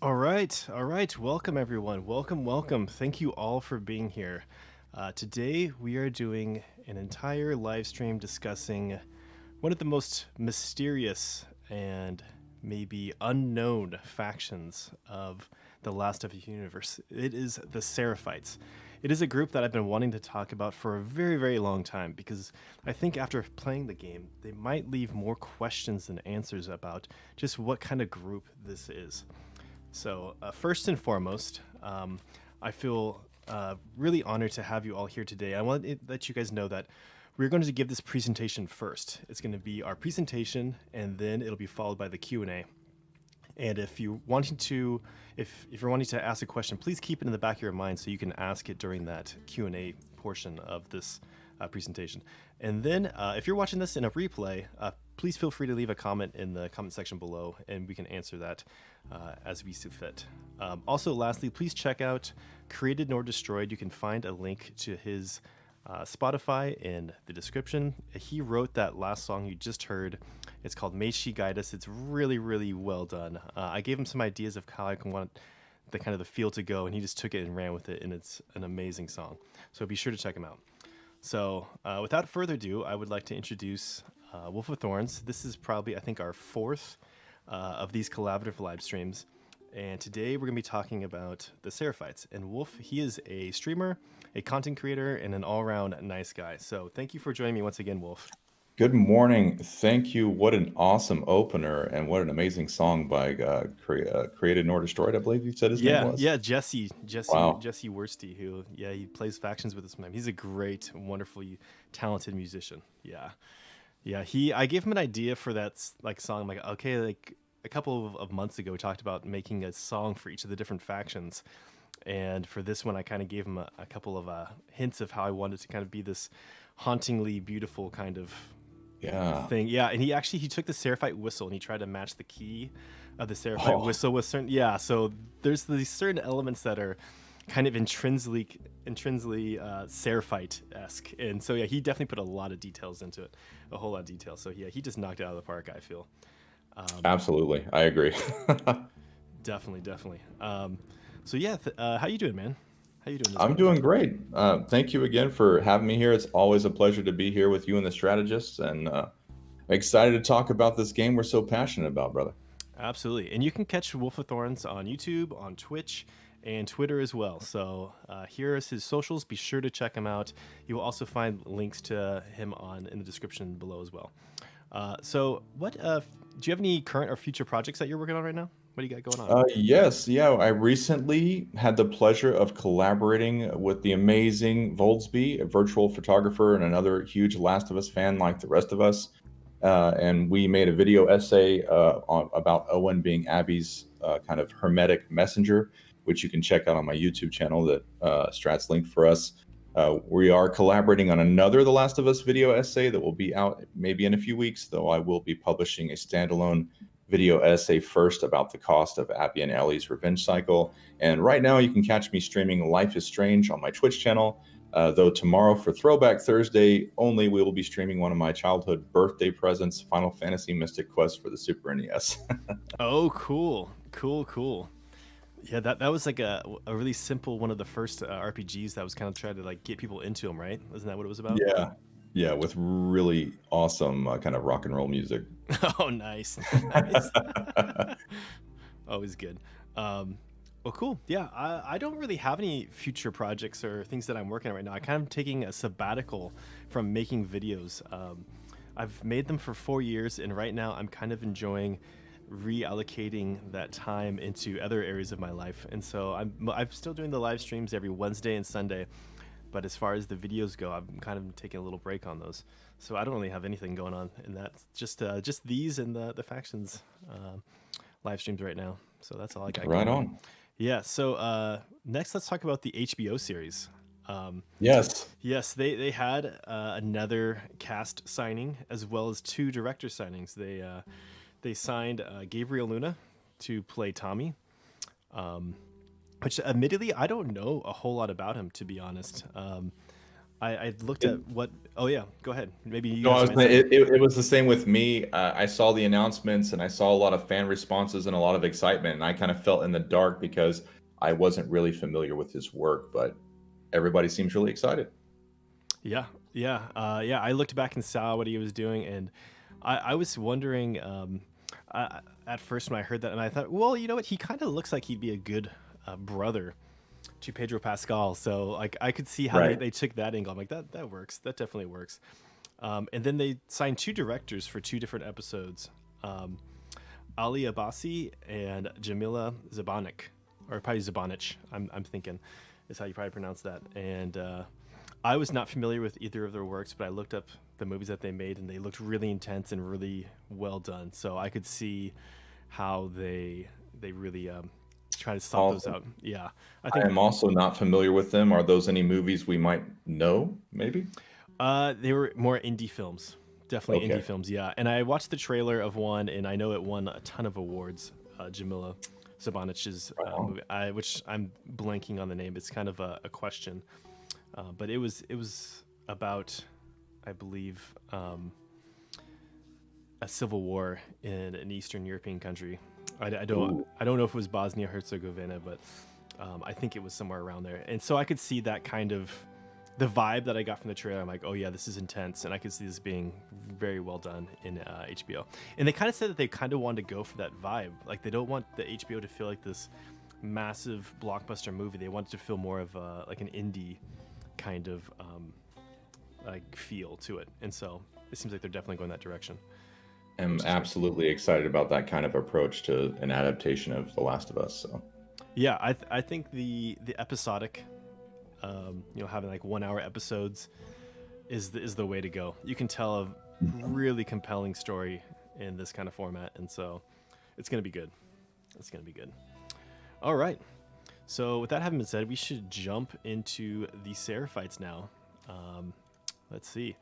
All right. Welcome, everyone. Welcome. Thank you all for being here. Today, we are doing an entire live stream discussing one of the most mysterious and maybe unknown factions of the Last of Us universe. It is the Seraphites. It is a group that I've been wanting to talk about for a very, very long time because I think after playing the game, they might leave more questions than answers about just what kind of group this is. So, first and foremost, I feel really honored to have you all here today. I want to let you guys know that we're going to give this presentation first. It's going to be our presentation, and then it'll be followed by the Q&A. And if you wanting to, if you're wanting to ask a question, please keep it in the back of your mind so you can ask it during that Q&A portion of this presentation. And then, if you're watching this in a replay, please feel free to leave a comment in the comment section below, and we can answer that as we see fit. Also, lastly, please check out Created Nor Destroyed. You can find a link to his Spotify in the description. He wrote that last song you just heard. It's called May She Guide Us. It's really, really well done. I gave him some ideas of how I can want the kind of the feel to go, and he just took it and ran with it, and it's an amazing song. So be sure to check him out. So without further ado, I would like to introduce Wolf of Thorns. This is probably, I think, our fourth of these collaborative live streams. And today we're going to be talking about the Seraphites. And Wolf, he is a streamer, a content creator, and an all-around nice guy. So thank you for joining me once again, Wolf. Good morning. Thank you. What an awesome opener and what an amazing song by Created Nor Destroyed, I believe you said his name was. Yeah, Jesse Wow. Worsty, who, yeah, he plays factions with us sometimes. He's a great, wonderfully talented musician. Yeah. I gave him an idea for that like song. I'm like, okay, like a couple of months ago, we talked about making a song for each of the different factions. And for this one, I kind of gave him a couple of hints of how I wanted to kind of be this hauntingly beautiful kind of Yeah. thing. Yeah, and he took the Seraphite whistle and he tried to match the key of the Seraphite Oh, whistle with certain. Yeah, so there's these certain elements that are kind of intrinsically Seraphite-esque, and so yeah, he definitely put a lot of details into it, a whole lot of detail. So yeah, he just knocked it out of the park, I feel. absolutely. I agree. Definitely. So yeah, how you doing, man? How you doing this I'm morning? doing great. Thank you again for having me here. It's always a pleasure to be here with you and the strategists, and excited to talk about this game we're so passionate about, brother. Absolutely. And you can catch Wolf of Thorns on YouTube, on Twitch, and Twitter as well. So here is his socials. Be sure to check him out. You will also find links to him in the description below as well. So what do you have any current or future projects that you're working on right now? What do you got going on? Yes, yeah. I recently had the pleasure of collaborating with the amazing Voldsby, a virtual photographer and another huge Last of Us fan like the rest of us. And we made a video essay about Owen being Abby's kind of hermetic messenger, which you can check out on my YouTube channel that Strat's linked for us. We are collaborating on another The Last of Us video essay that will be out maybe in a few weeks, though I will be publishing a standalone video essay first about the cost of Abby and Ellie's revenge cycle. And right now you can catch me streaming Life is Strange on my Twitch channel. Though tomorrow for Throwback Thursday only, we will be streaming one of my childhood birthday presents, Final Fantasy Mystic Quest for the Super NES. Oh, cool. Yeah, that was like a really simple one of the first RPGs that was kind of trying to like get people into them, right? Isn't that what it was about? Yeah, yeah, with really awesome kind of rock and roll music. Oh, nice. Always good. Well, cool. Yeah, I don't really have any future projects or things that I'm working on right now. I'm kind of taking a sabbatical from making videos. I've made them for 4 years, and right now I'm kind of enjoying reallocating that time into other areas of my life. And so I'm still doing the live streams every Wednesday and Sunday, but as far as the videos go, I'm kind of taking a little break on those. So I don't really have anything going on in that. Just these and the factions live streams right now. So that's all I got Right going on. on. Yeah. So next, let's talk about the HBO series. Um, Yes. yes, they had another cast signing as well as two director signings. They signed Gabriel Luna to play Tommy, which admittedly I don't know a whole lot about him, to be honest. I looked It, at what. Oh yeah, go ahead. Maybe you no, have I was some gonna, insight. it was the same with me. I saw the announcements and I saw a lot of fan responses and a lot of excitement, and I kind of felt in the dark because I wasn't really familiar with his work, but everybody seems really excited. Yeah, yeah. I looked back and saw what he was doing, and I was wondering at first when I heard that, and I thought, well, you know what? He kind of looks like he'd be a good brother to Pedro Pascal. So like I could see how Right. they took that angle. I'm like that works. That definitely works. And then they signed two directors for two different episodes, Ali Abbasi and Jamila Zabanik, or probably Zabanich. I'm thinking is how you probably pronounce that. And I was not familiar with either of their works, but I looked up the movies that they made, and they looked really intense and really well done. So I could see how they really try to stomp those Awesome. out. Yeah, I I think am also not familiar with them. Are those any movies we might know, maybe? they were more indie films, definitely indie Okay. films. Yeah, and I watched the trailer of one, and I know it won a ton of awards. Jamila Sabanich's Right on. movie, which I'm blanking on the name. It's kind of a question, but it was about, I believe, a civil war in an Eastern European country. I don't Ooh. I don't know if it was Bosnia Herzegovina, but I think it was somewhere around there. And so I could see that kind of the vibe that I got from the trailer. I'm like, oh yeah, this is intense, and I could see this being very well done in HBO. And they kind of said that they kind of wanted to go for that vibe. Like they don't want the HBO to feel like this massive blockbuster movie. They want it to feel more of like an indie kind of like feel to it. And so it seems like they're definitely going that direction, I'm which is good. absolutely excited about that kind of approach to an adaptation of The Last of Us. So, Yeah, I think the episodic, having like 1 hour episodes is the way to go. You can tell a really compelling story in this kind of format, and so it's gonna be good. It's gonna be good. All right. So with that having been said, we should jump into the Seraphites now. Um, let's see.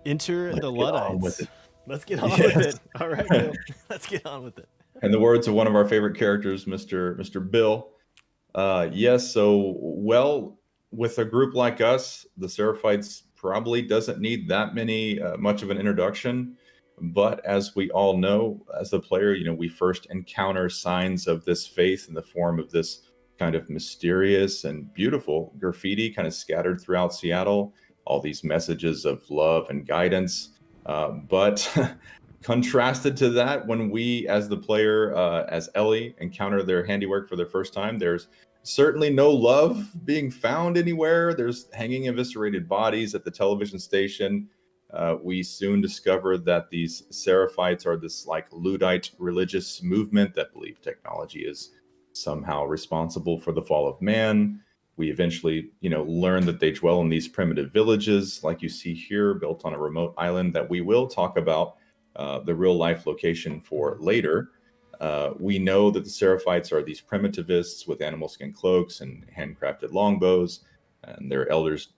Enter let's the get on with Luddites. it. Let's get on with Yes. it. All right, Bill. Let's get on with it. In the words of one of our favorite characters, Mr. Bill, yes. So, well, with a group like us, the Seraphites probably doesn't need that many much of an introduction. But as we all know, as the player, we first encounter signs of this faith in the form of this kind of mysterious and beautiful graffiti, kind of scattered throughout Seattle. All these messages of love and guidance, but contrasted to that, when we, as the player, as Ellie, encounter their handiwork for the first time, there's certainly no love being found anywhere. There's hanging eviscerated bodies at the television station. We soon discover that these Seraphites are this like Luddite religious movement that believe technology is somehow responsible for the fall of man. We eventually, learn that they dwell in these primitive villages, like you see here, built on a remote island that we will talk about the real life location for Mhm. later. We know that the Seraphites are these primitivists with animal skin cloaks and handcrafted longbows, and their elders,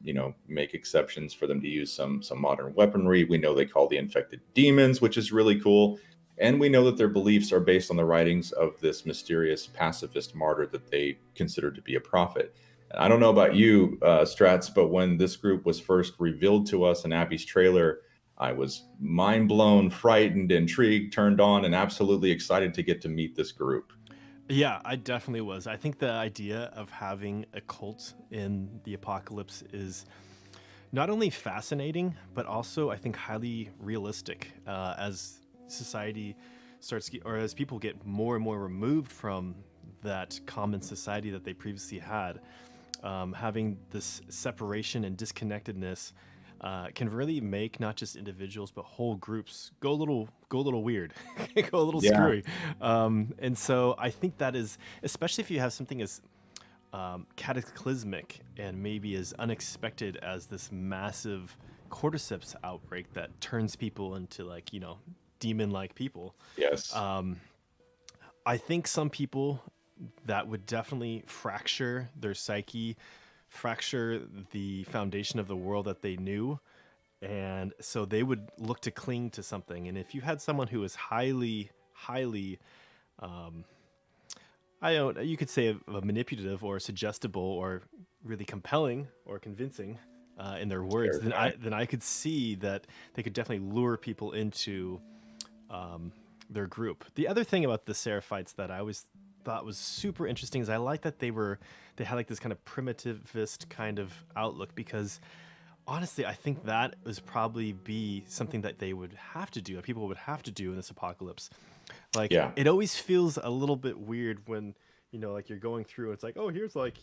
make exceptions for them to use some modern weaponry. We know they call the infected demons, which is really cool. And we know that their beliefs are based on the writings of this mysterious pacifist martyr that they consider to be a prophet. I don't know about you, Strats, but when this group was first revealed to us in Abby's trailer, I was mind blown, frightened, intrigued, turned on, and absolutely excited to get to meet this group. Yeah, I definitely was. I think the idea of having a cult in the apocalypse is not only fascinating, but also I think highly realistic as society or as people get more and more removed from that common society that they previously had. Having this separation and disconnectedness can really make not just individuals but whole groups go a little weird, go a little Yeah. screwy. And so I think that is, especially if you have something as cataclysmic and maybe as unexpected as this massive cordyceps outbreak that turns people into like demon-like people. Yes. I think some people that would definitely fracture their psyche, fracture the foundation of the world that they knew. And so they would look to cling to something. And if you had someone who was highly, I don't, you could say a manipulative or suggestible or really compelling or convincing, in their words, Terrifying. then I could see that they could definitely lure people into their group. The other thing about the Seraphites that I always thought was super interesting is I like that they had like this kind of primitivist kind of outlook, because honestly, I think that was probably be something that they would have to do, that people would have to do in this apocalypse. Like, Yeah. it always feels a little bit weird when, like you're going through and it's like, oh, here's like,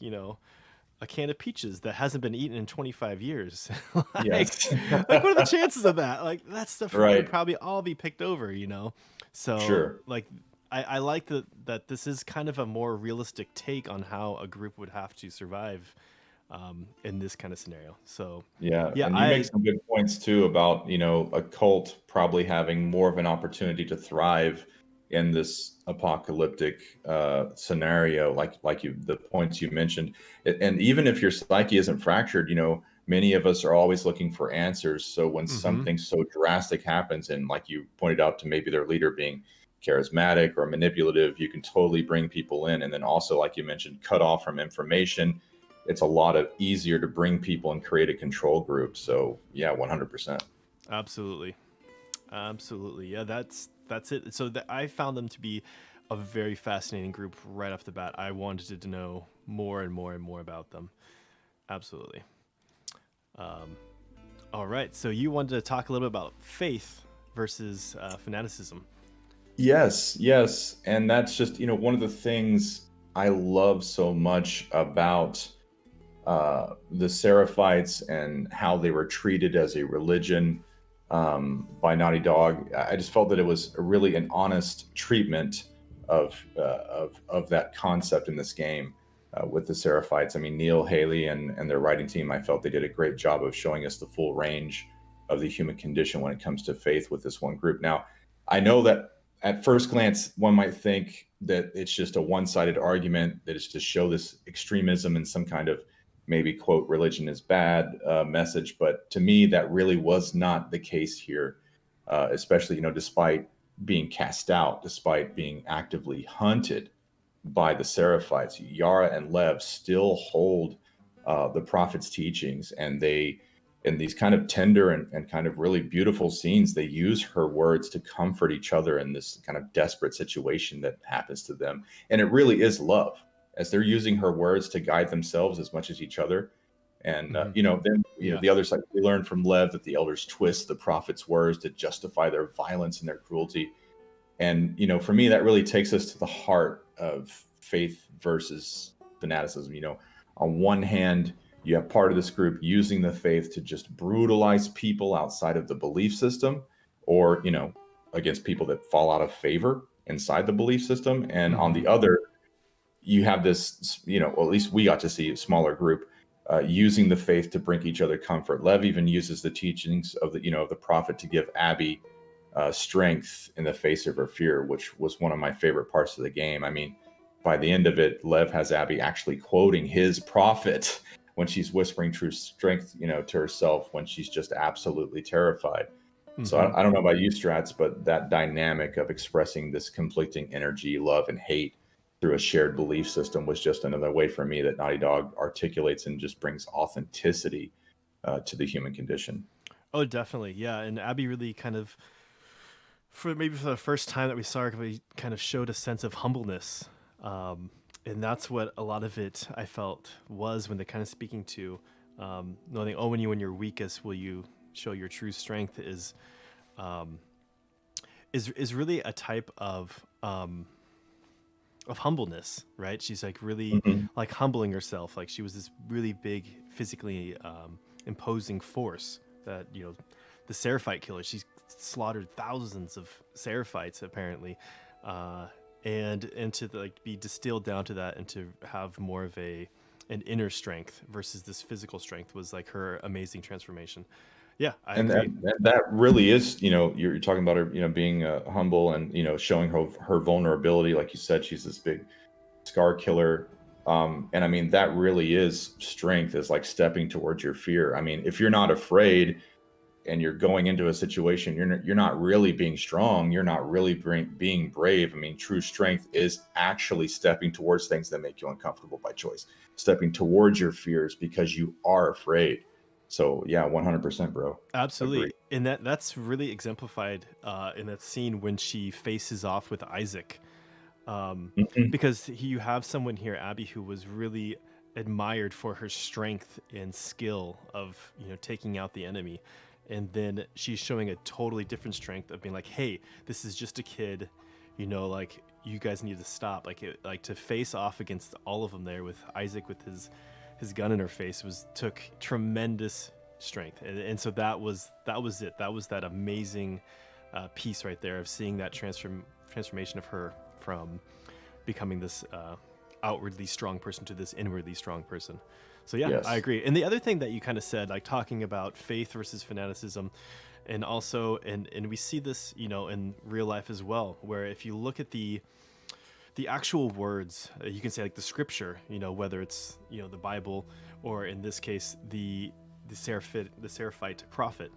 a can of peaches that hasn't been eaten in 25 years. like, Yes. like what are the chances of that? Like, that stuff would Right. probably all be picked over. So Sure. like, I like that this is kind of a more realistic take on how a group would have to survive in this kind of scenario. So Yeah, yeah, and you make I some good points too about, a cult probably having more of an opportunity to thrive in this apocalyptic scenario, like the points you mentioned. And even if your psyche isn't fractured, many of us are always looking for answers. So when mm-hmm, something so drastic happens, and like you pointed out to maybe their leader being charismatic or manipulative, you can totally bring people in. And then also, like you mentioned, cut off from information, it's a lot of easier to bring people and create a control group. So yeah, 100%. absolutely. Absolutely. Yeah, that's it. So I found them to be a very fascinating group right off the bat. I wanted to know more and more and more about them. Absolutely. All right. So you wanted to talk a little bit about faith versus fanaticism. Yes, yes. And that's just, one of the things I love so much about the Seraphites and how they were treated as a religion by Naughty Dog. I just felt that it was really an honest treatment of that concept in this game with the Seraphites. I mean, Neil Haley and their writing team, I felt they did a great job of showing us the full range of the human condition when it comes to faith with this one group. Now, I know that at first glance, one might think that it's just a one-sided argument, that it's to show this extremism and some kind of maybe quote religion is bad message, but to me that really was not the case here, especially despite being cast out, despite being actively hunted by the Seraphites, Yara and Lev still hold the prophet's teachings, and they, in these kind of tender and kind of really beautiful scenes, they use her words to comfort each other in this kind of desperate situation that happens to them. And it really is love, as they're using her words to guide themselves as much as each other. And Mm-hmm. then Yeah. the other side, we learn from Lev that the elders twist the prophet's words to justify their violence and their cruelty. And for me, that really takes us to the heart of faith versus fanaticism. On one hand, you have part of this group using the faith to just brutalize people outside of the belief system, or against people that fall out of favor inside the belief system. And on Mm-hmm. the other, you have this, well, at least we got to see a smaller group using the faith to bring each other comfort. Lev even uses the teachings of the prophet to give Abby strength in the face of her fear, which was one of my favorite parts of the game. I mean, by the end of it, Lev has Abby actually quoting his prophet when she's whispering true strength, to herself when she's just absolutely terrified. So Mm-hmm. I don't know about you, Strats, but that dynamic of expressing this conflicting energy, love and hate through a shared belief system was just another way for me that Naughty Dog articulates and just brings authenticity to the human condition. Oh, definitely. Yeah. And Abby really kind of, for the first time that we saw her, we kind of showed a sense of humbleness. And that's what a lot of it I felt was when they're kind of speaking to, knowing, oh, when you're weakest, will you show your true strength, is really a type of humbleness, right? She's like really Mhm. like humbling herself. Like she was this really big, physically imposing force that, the Seraphite killer, she's slaughtered thousands of Seraphites apparently. And to like be distilled down to that and to have more of an inner strength versus this physical strength was like her amazing transformation. Yeah, I And agree. that really is, you're talking about her, being humble and showing her vulnerability. Like you said, she's this big scar killer, and I mean that really is strength. Is like stepping towards your fear. I mean, if you're not afraid and you're going into a situation, you're not really being strong. You're not really being brave. I mean, true strength is actually stepping towards things that make you uncomfortable by choice, stepping towards your fears because you are afraid. So yeah, 100%, bro. Agree. Absolutely, and that's really exemplified in that scene when she faces off with Isaac, um, Mhm. because you have someone here, Abby, who was really admired for her strength and skill of taking out the enemy, and then she's showing a totally different strength of being like, hey, this is just a kid, like you guys need to stop, like to face off against all of them there with Isaac with his gun in her face was took tremendous strength, and so that was it. That was that amazing piece right there of seeing that transformation of her from becoming this outwardly strong person to this inwardly strong person. So yeah, I Yes. agree. And the other thing that you kind of said, like talking about faith versus fanaticism, and also and we see this in real life as well, where if you look at the actual words, you can say like the scripture, whether it's the Bible, or in this case the Seraphite prophet,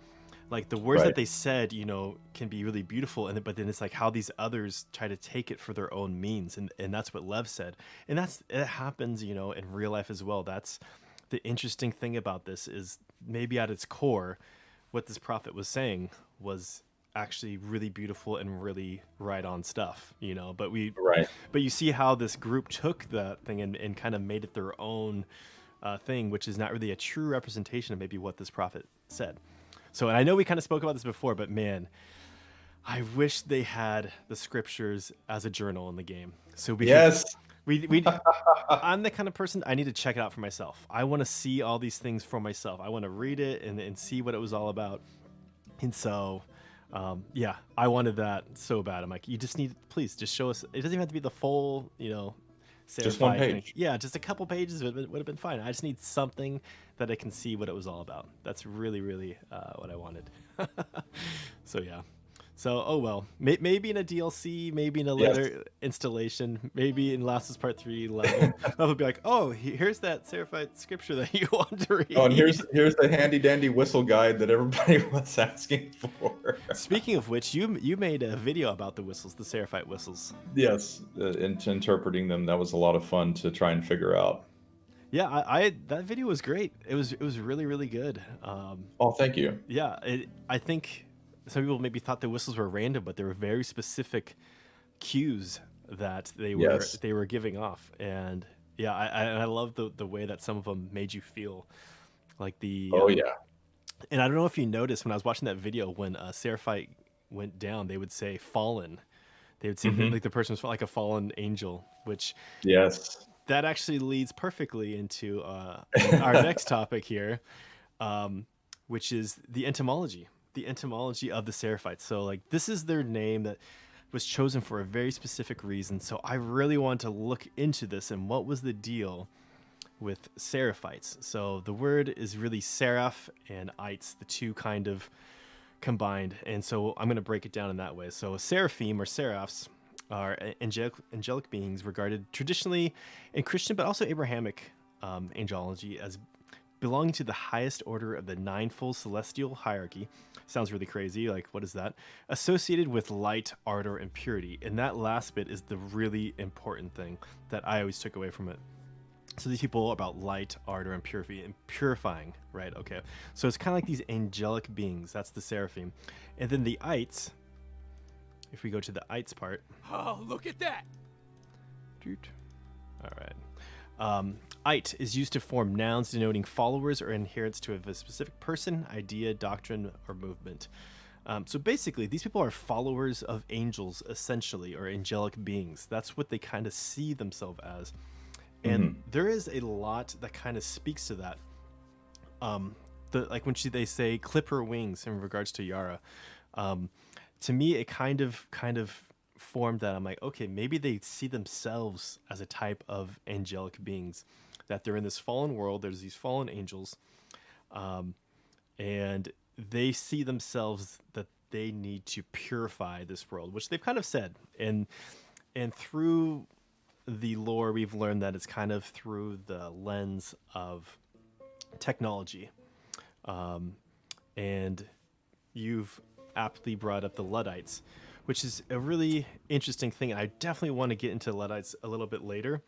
like the words that Right. they said, can be really beautiful, and but then it's like how these others try to take it for their own means, and that's what Lev said, and it happens, in real life as well. That's the interesting thing about this is maybe at its core, what this prophet was saying was actually really beautiful and really right on stuff, Right. but you see how this group took that thing and kind of made it their own thing, which is not really a true representation of maybe what this prophet said. So, and I know we kind of spoke about this before, but man, I wish they had the scriptures as a journal in the game, so we could Yes. we I'm the kind of person, I need to check it out for myself. I want to see all these things for myself. I want to read it and see what it was all about. And so, yeah, I wanted that so bad. I'm like, you just need, please, just show us. It doesn't even have to be the full, Just one Seraphite thing. page. Yeah, just a couple pages would have been fine. I just need something that I can see what it was all about. That's really, really what I wanted. So yeah. So oh well, maybe in a DLC, maybe in a Yes. later installation, maybe in Last of Us Part 3 level, will be like, oh, here's that Seraphite scripture that you want to Oh, and here's read. here's the handy dandy whistle guide that everybody was asking for. Speaking of which, you made a video about the whistles, the Seraphite whistles. Yes, interpreting them, that was a lot of fun to try and figure out. Yeah, I that video was great. It was really really good. Oh, thank you. Yeah, I think some people maybe thought the whistles were random, but they were very specific cues that they were Yes. they were giving off, and yeah, I love the way that some of them made you feel, like Oh, yeah. and I don't know if you noticed when I was watching that video, when a Seraphite went down, they would say fallen. They would say that, Mhm. like the person was like a fallen angel, which Yes. that actually leads perfectly into our next topic here, um, which is the etymology of the Seraphites. So, like, this is their name that was chosen for a very specific reason. So, I really want to look into this and what was the deal with Seraphites. So, the word is really seraph and ites, the two kind of combined. And so, I'm going to break it down in that way. So, seraphim or seraphs are angelic beings regarded traditionally in Christian but also Abrahamic angelology as belonging to the highest order of the ninefold celestial hierarchy. Sounds really crazy. Like, what is that? Associated with light, ardor, and purity. And that last bit is the really important thing that I always took away from it. So these people are about light, ardor, and purity and purifying, right? Okay. So it's kind of like these angelic beings. That's the seraphim. And then the ites, if we go to the ites part. Oh, look at that! All right. Ite is used to form nouns denoting followers or adherents to a specific person, idea, doctrine, or movement. So basically, these people are followers of angels, essentially, or angelic beings. That's what they kind of see themselves as. And Mhm. there is a lot that kind of speaks to that. Like when they say clip her wings in regards to Yara. To me, it kind of formed that I'm like, okay, maybe they see themselves as a type of angelic beings, that they're in this fallen world. There's these fallen angels, and they see themselves that they need to purify this world, which they've kind of said. And through the lore, we've learned that it's kind of through the lens of technology. And you've aptly brought up the Luddites, which is a really interesting thing. And I definitely want to get into Luddites a little bit later,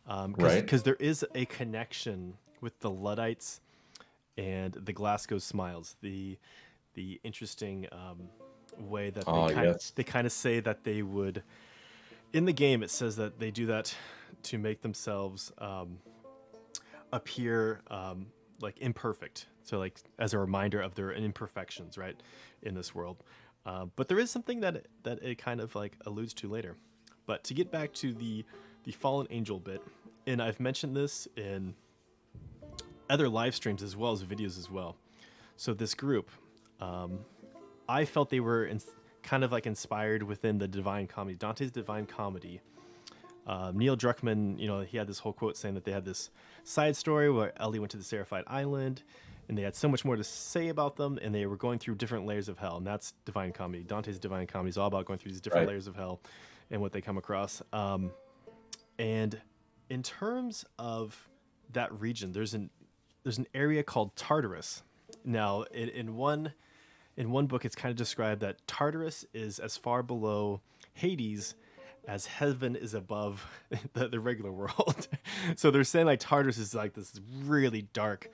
Right. because there is a connection with the Luddites and the Glasgow Smiles. The interesting way that Oh, yes. they kind of say that they would in the game. It says that they do that to make themselves appear like imperfect. So like as a reminder of their imperfections, right, in this world. But there is something that it kind of like alludes to later. But to get back to the fallen angel bit, and I've mentioned this in other live streams as well as videos as well. So this group, I felt they were kind of like inspired within the Divine Comedy, Dante's Divine Comedy. Neil Druckmann, he had this whole quote saying that they had this side story where Ellie went to the Seraphite Island, and they had so much more to say about them, and they were going through different layers of hell, and that's Divine Comedy. Dante's Divine Comedy is all about going through these different Right. layers of hell and what they come across. And in terms of that region, there's an area called Tartarus. Now, in one book, it's kind of described that Tartarus is as far below Hades as heaven is above the regular world. So they're saying like Tartarus is like this really dark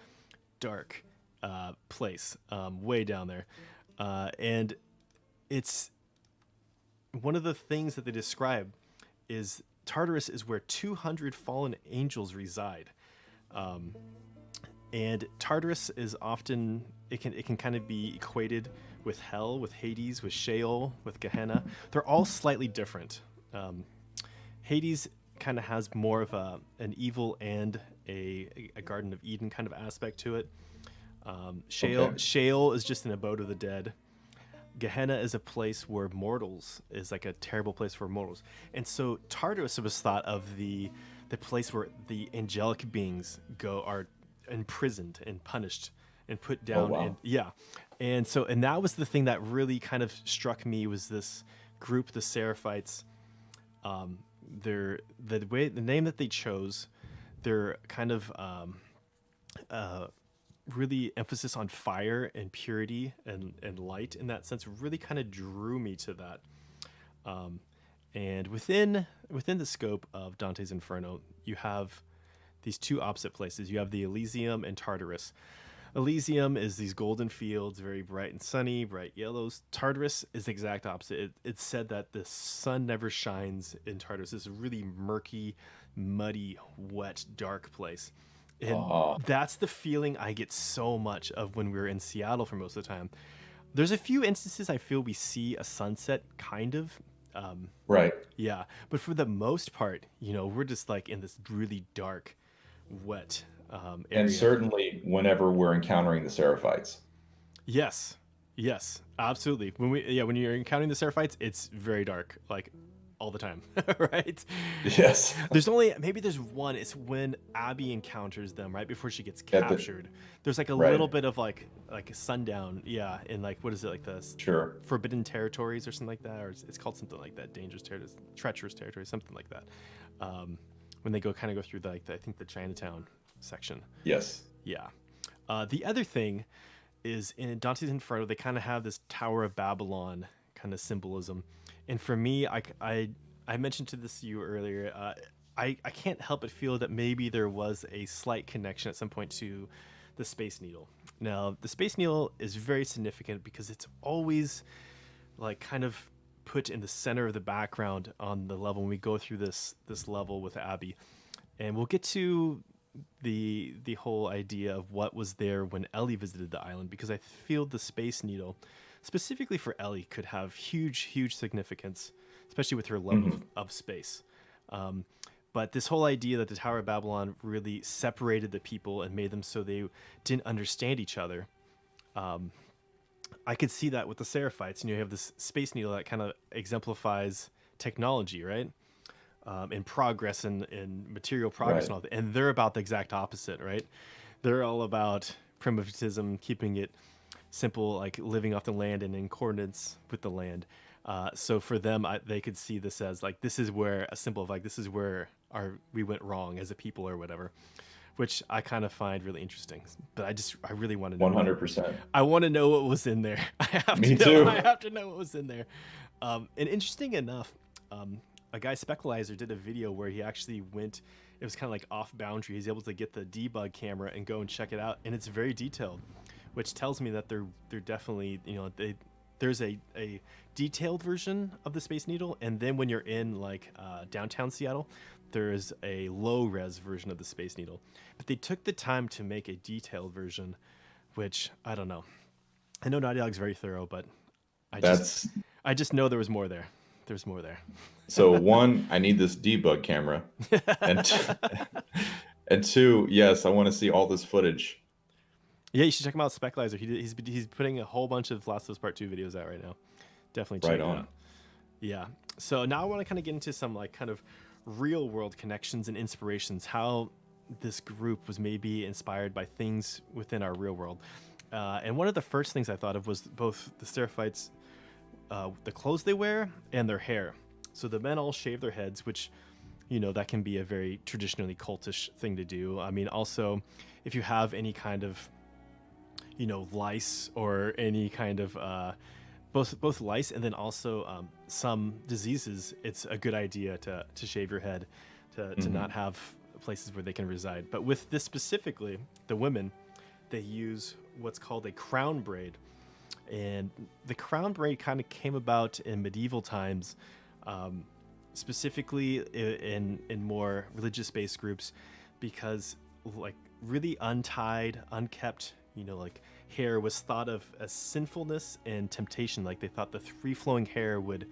place way down there. And it's one of the things that they describe is Tartarus is where 200 fallen angels reside. And Tartarus is often it can kind of be equated with hell, with Hades, with Sheol, with Gehenna. They're all slightly different. Hades kind of has more of an evil and a Garden of Eden kind of aspect to it. Sheol is just an abode of the dead. Gehenna is a place where mortals is like a terrible place for mortals, and so Tartarus was thought of the place where the angelic beings are imprisoned and punished and put down. wow. And that was the thing that really kind of struck me was this group, the Seraphites. The name that they chose, they're kind of really emphasis on fire and purity and light in that sense really kind of drew me to that. And within the scope of Dante's Inferno, you have these two opposite places. You have the Elysium and Tartarus. Elysium is these golden fields, very bright and sunny, bright yellows. Tartarus is the exact opposite. It's said that the sun never shines in Tartarus. It's a really murky, muddy, wet, dark place. And that's the feeling I get so much of when we're in Seattle for most of the time. There's a few instances I feel we see a sunset, kind of. Right. Yeah. But for the most part, we're just like in this really dark, wet area. And certainly whenever we're encountering the Seraphites. Yes, absolutely. When you're encountering the Seraphites, it's very dark, like all the time, right? Yes. There's one. It's when Abby encounters them right before she gets captured. There's like a little bit of like a sundown, in like what is it, like the forbidden territories or something like that, or it's called something like that, dangerous territories, treacherous territories, something like that. When they go through I think the Chinatown section. Yes. Yeah. The other thing is in Dante's Inferno, they kind of have this Tower of Babylon kind of symbolism. And for me, I mentioned to you earlier, I can't help but feel that maybe there was a slight connection at some point to the Space Needle. Now, the Space Needle is very significant because it's always like kind of put in the center of the background on the level when we go through this level with Abby. And we'll get to the whole idea of what was there when Ellie visited the island, because I feel the Space Needle, specifically for Ellie, could have huge significance, especially with her love of space. But this whole idea that the Tower of Babylon really separated the people and made them so they didn't understand each other. I could see that with the Seraphites. You have this Space Needle that kind of exemplifies technology, right? And progress and material progress and all that. And they're about the exact opposite, right? They're all about primitivism, keeping it simple, like living off the land and in coordinates with the land. So for them, they could see this as like, this is where a symbol of like, this is where we went wrong as a people or whatever, which I kind of find really interesting. But I really want to know. 100%. I want to know what was in there. Me too. I have to know what was in there. And interesting enough, a guy Speckleiser did a video where he actually went. It was kind of like off boundary. He's able to get the debug camera and go and check it out, and it's very detailed, which tells me that they're definitely, there's a detailed version of the Space Needle, and then when you're in like downtown Seattle, there's a low res version of the Space Needle. But they took the time to make a detailed version, which I don't know. I know Naughty Dog's very thorough, but That's I just know there was more there. There's more there. so one, I need this debug camera, and and two, yes, I want to see all this footage. Yeah, you should check him out, Speckleiser. He's putting a whole bunch of Last of Us Part 2 videos out right now. Definitely check Right it on. out. Yeah. So now I want to kind of get into some like kind of real world connections and inspirations, how this group was maybe inspired by things within our real world. And one of the first things I thought of was both the Seraphites, the clothes they wear and their hair. So the men all shave their heads, which, that can be a very traditionally cultish thing to do. I mean, also, if you have any kind of, lice or any kind of both lice and then also some diseases, it's a good idea to shave your head to not have places where they can reside. But with this specifically, the women, they use what's called a crown braid. And the crown braid kind of came about in medieval times, specifically in more religious-based groups, because like really untied, unkept, like hair was thought of as sinfulness and temptation. Like they thought the free-flowing hair would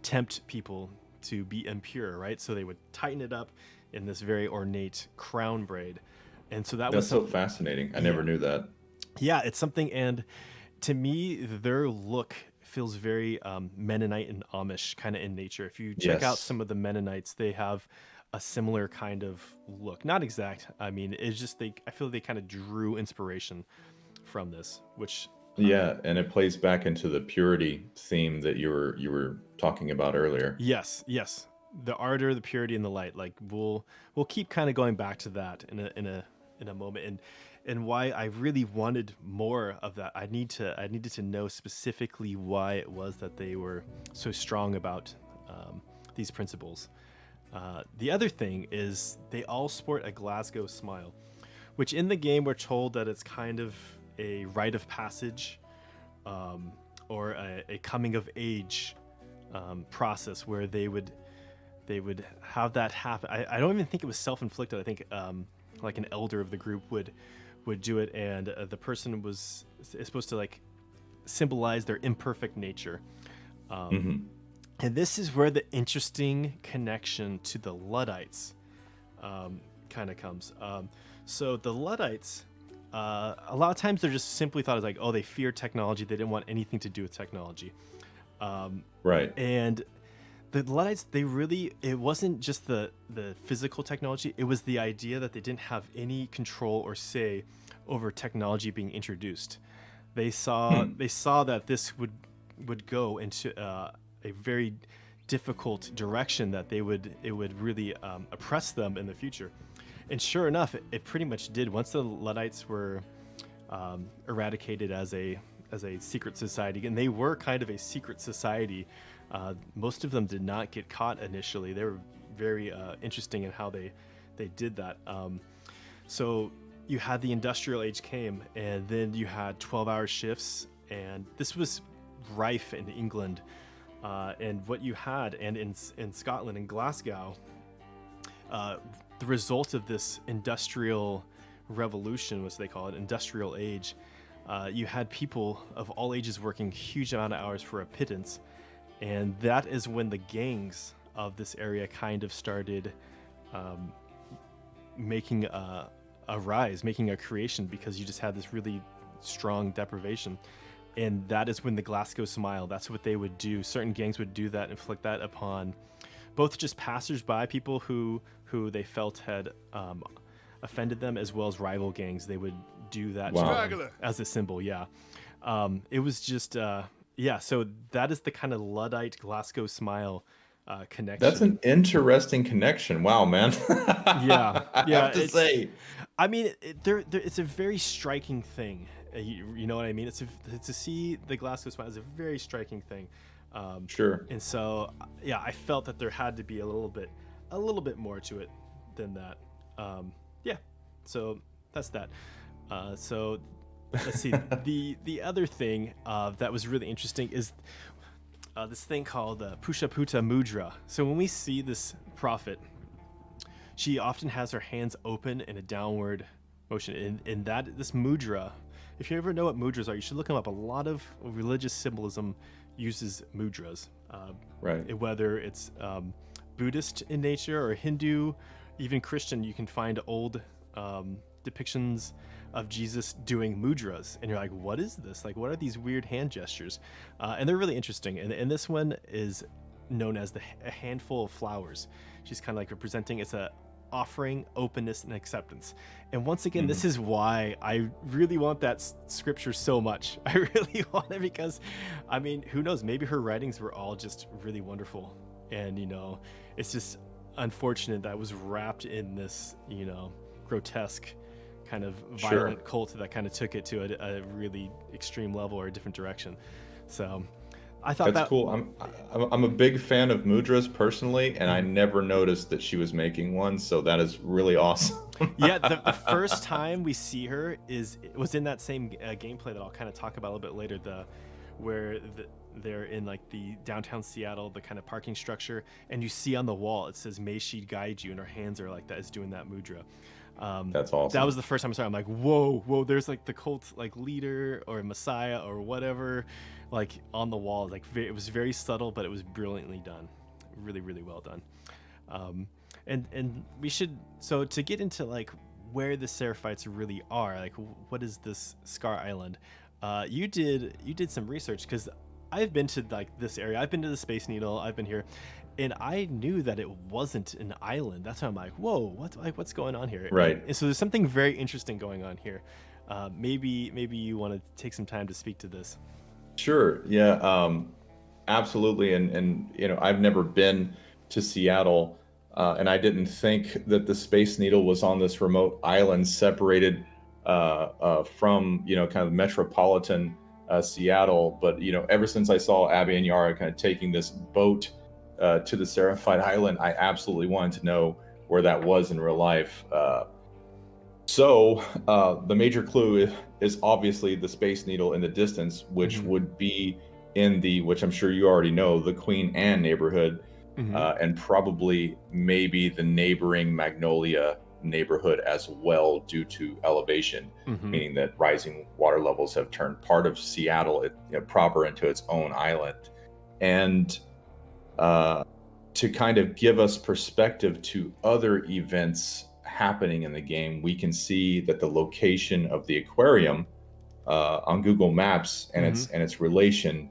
tempt people to be impure, right? So they would tighten it up in this very ornate crown braid. And so That's so fascinating. I never knew that. Yeah, it's something, and to me, their look feels very Mennonite and Amish kind of in nature. If you check out some of the Mennonites, they have a similar kind of look. Not exact. I mean, it's just I feel they kind of drew inspiration from this, which yeah, and it plays back into the purity theme that you were talking about earlier. Yes, the ardor, the purity, and the light. Like we'll keep kind of going back to that in a moment, and why I really wanted more of that. I needed to know specifically why it was that they were so strong about these principles. The other thing is they all sport a Glasgow smile, which in the game we're told that it's kind of a rite of passage, or a coming of age process where they would have that happen. I don't even think it was self-inflicted. I think like an elder of the group would do it, and the person is supposed to like symbolize their imperfect nature. And this is where the interesting connection to the Luddites kind of comes. So the Luddites, a lot of times they're just simply thought as like, oh, they fear technology. They didn't want anything to do with technology. Right. And the Luddites, it wasn't just the physical technology. It was the idea that they didn't have any control or say over technology being introduced. They saw that this would go into a very difficult direction, that it would really oppress them in the future. And sure enough, it pretty much did. Once the Luddites were eradicated as a secret society, and they were kind of a secret society. Most of them did not get caught initially. They were very interesting in how they did that. So you had the industrial age came, and then you had 12-hour shifts, and this was rife in England. And what you had, and in Scotland, in Glasgow, the result of this industrial revolution, was they call it, industrial age, you had people of all ages working huge amount of hours for a pittance. And that is when the gangs of this area kind of started making a rise, making a creation, because you just had this really strong deprivation. And that is when the Glasgow Smile, that's what they would do. Certain gangs would do that, inflict that upon both just passers-by, people who they felt had offended them, as well as rival gangs. They would do that as a symbol. Yeah. It was just... so that is the kind of Luddite Glasgow Smile connection. That's an interesting connection. Wow, man. Yeah. I have to say. I mean, it's a very striking thing. You know what I mean? To see the Glasgow Smile is a very striking thing. Sure. And so, yeah, I felt that there had to be a little bit more to it than that. Yeah, so that's that. So let's see. The other thing that was really interesting is this thing called Pushaputa Mudra. So when we see this prophet, she often has her hands open in a downward motion. In that this mudra, if you ever know what mudras are, you should look them up. A lot of religious symbolism uses mudras, Right. whether it's Buddhist in nature or Hindu, even Christian. You can find old depictions of Jesus doing mudras, and you're like, what is this? Like, what are these weird hand gestures? And they're really interesting. And this one is known as a handful of flowers. She's kind of like representing it's a offering, openness, and acceptance. And once again, Hmm. this is why I really want that scripture so much. I really want it because, I mean, who knows? Maybe her writings were all just really wonderful, and it's just unfortunate that was wrapped in this, grotesque kind of Sure. violent cult that kind of took it to a really extreme level or a different direction. So I thought That's that. cool. I'm a big fan of mudras personally, and I Mhm. never noticed that she was making one, so that is really awesome. Yeah, the first time we see her it was in that same gameplay that I'll kind of talk about a little bit later. They're in like the downtown Seattle, the kind of parking structure, and you see on the wall it says "May she guide you," and her hands are like that, is doing that mudra. That's That awesome. was the first time I saw it. I'm like, whoa, whoa! There's like the cult like leader or messiah or whatever, like on the wall. Like it was very subtle, but it was brilliantly done, really, really well done. Um, and we should, so to get into like where the Seraphites really are, like what is this Scar Island? You did some research because I've been to like this area. I've been to the Space Needle. I've been here, and I knew that it wasn't an island. That's why I'm like, whoa, what's going on here? Right. And so there's something very interesting going on here. Maybe you want to take some time to speak to this. Sure. Yeah. Absolutely. And I've never been to Seattle, and I didn't think that the Space Needle was on this remote island separated from kind of metropolitan Seattle. But ever since I saw Abby and Yara kind of taking this boat to the Seraphite Island, I absolutely wanted to know where that was in real life. So the major clue is obviously the Space Needle in the distance, which Hmm. would be in which I'm sure you already know, the Queen Anne neighborhood, Hmm. and probably maybe the neighboring Magnolia neighborhood as well, due to elevation, Hmm. meaning that rising water levels have turned part of Seattle proper into its own island. And uh, to kind of give us perspective to other events happening in the game, we can see that the location of the aquarium on Google Maps and Hmm. its relation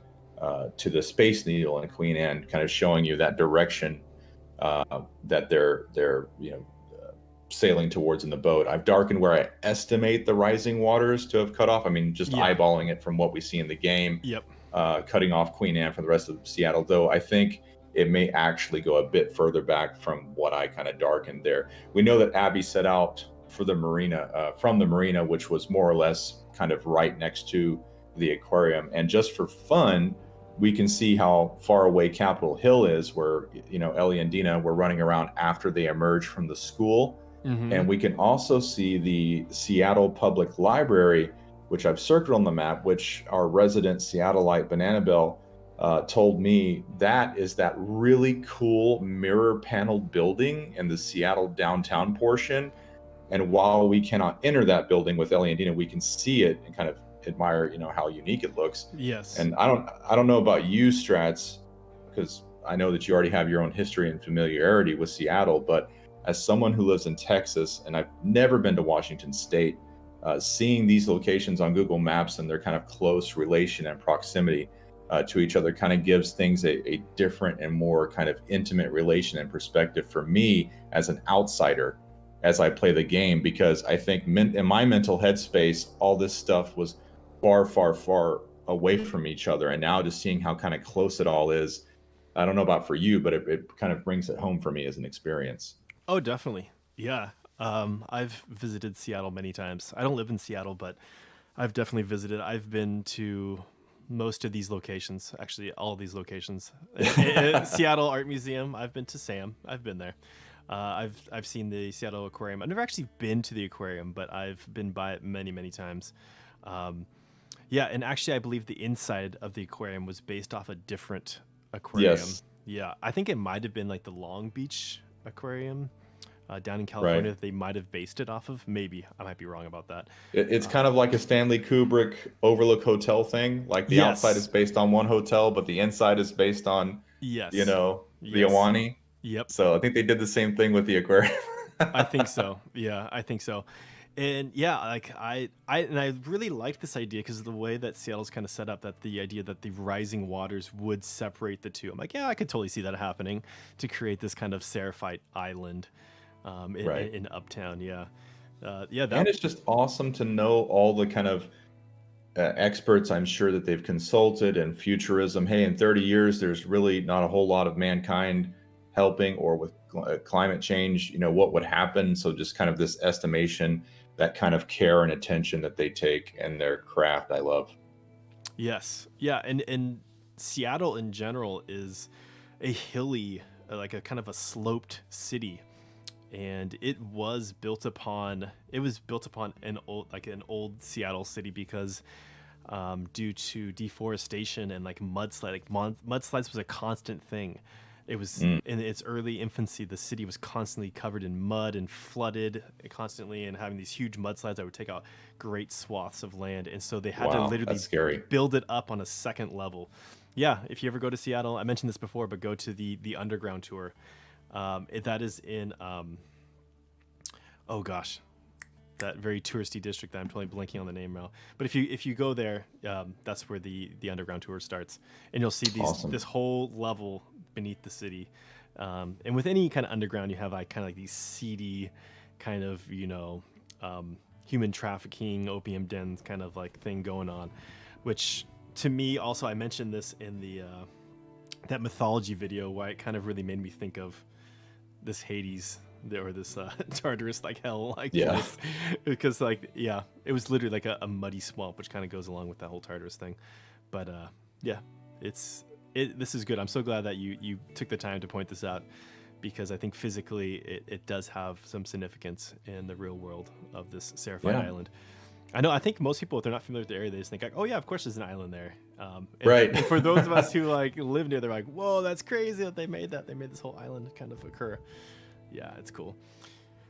to the Space Needle and Queen Anne, kind of showing you that direction that they're sailing towards in the boat. I've darkened where I estimate the rising waters to have cut off. I mean, just Yeah. eyeballing it from what we see in the game, Yep. cutting off Queen Anne from the rest of Seattle, though I think it may actually go a bit further back from what I kind of darkened there. We know that Abby set out for the marina, from the marina, which was more or less kind of right next to the aquarium. And just for fun, we can see how far away Capitol Hill is, where Ellie and Dina were running around after they emerged from the school. Hmm. And we can also see the Seattle Public Library, which I've circled on the map, which our resident Seattleite Banana Bell told me that is that really cool mirror paneled building in the Seattle downtown portion. And while we cannot enter that building with Ellie and Dina, we can see it and kind of admire, how unique it looks. Yes. And I don't know about you, Strats, because I know that you already have your own history and familiarity with Seattle, but as someone who lives in Texas and I've never been to Washington State, seeing these locations on Google Maps and their kind of close relation and proximity to each other kind of gives things a different and more kind of intimate relation and perspective for me as an outsider as I play the game, because I think in my mental headspace, all this stuff was far, far, far away from each other. And now just seeing how kind of close it all is, I don't know about for you, but it kind of brings it home for me as an experience. Oh, definitely. Yeah. I've visited Seattle many times. I don't live in Seattle, but I've definitely visited. I've been to most of these locations, actually all of these locations. Seattle Art Museum, I've been to Sam. I've been there. I've seen the Seattle Aquarium. I've never actually been to the aquarium, but I've been by it many, many times. Yeah, and actually, I believe the inside of the aquarium was based off a different aquarium. Yes. Yeah, I think it might have been like the Long Beach Aquarium down in Right. California that they might have based it off of. Maybe I might be wrong about that. It's kind of like a Stanley Kubrick Overlook Hotel thing. Like the outside is Yes, based on one hotel, but the inside is based on, yes, the yes. Awani. Yep, So I think they did the same thing with the aquarium. I think so. Yeah, I think so. And yeah, like I really liked this idea because of the way that Seattle's kind of set up. That the idea that the rising waters would separate the two. I'm like, yeah, I could totally see that happening to create this kind of Seraphite island Right. in Uptown. Yeah, yeah. And That it's just awesome to know all the kind of experts I'm sure that they've consulted and futurism. Hey, in 30 years, there's really not a whole lot of mankind helping, or with climate change, what would happen? So just kind of this estimation, that kind of care and attention that they take in their craft, I love. yes, yeah, and Seattle in general is a hilly, like a kind of a sloped city, and it was built upon an old Seattle city because due to deforestation and like mudslide. Like mudslides was a constant thing. It was Mm, in its early infancy. The city was constantly covered in mud and flooded constantly, and having these huge mudslides that would take out great swaths of land. And so they had to wow, literally that's scary. build it up on a second level. Yeah, if you ever go to Seattle, I mentioned this before, but go to the underground tour. That is in oh gosh, that very touristy district that I'm totally blanking on the name now. But if you go there, that's where the underground tour starts, and you'll see Awesome. this whole level beneath the city. And with any kind of underground, you have like kind of like these seedy, kind of human trafficking, opium dens kind of like thing going on, which to me also I mentioned this in the that mythology video, why it kind of really made me think of this Hades or this Tartarus like hell like Yeah. place because like yeah, it was literally like a muddy swamp, which kind of goes along with that whole Tartarus thing. But yeah, this is good. I'm so glad that you took the time to point this out because I think physically it does have some significance in the real world of this Seraphite Yeah. Island. I know. I think most people, if they're not familiar with the area, they just think like, "Oh yeah, of course there's an island there." Right. And for those of us who like live near, they're like, "Whoa, that's crazy that they made that. They made this whole island kind of occur." Yeah, it's cool.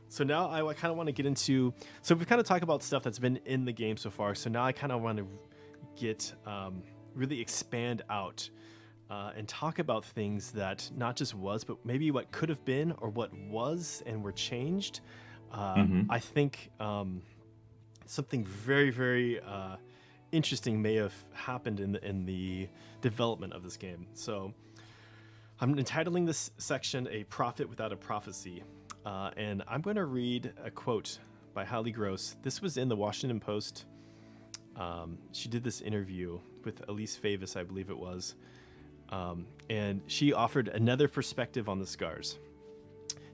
So now I kind of want to get into. So we've kind of talked about stuff that's been in the game so far. So now I kind of want to get really expand out and talk about things that not just was, but maybe what could have been or what was and were changed. Hmm. I think something very, very interesting may have happened in the development of this game. So I'm entitling this section "A Prophet Without a Prophecy," and I'm going to read a quote by Holly Gross. This was in the Washington Post. She did this interview with Elise Favis, I believe it was, and she offered another perspective on the scars.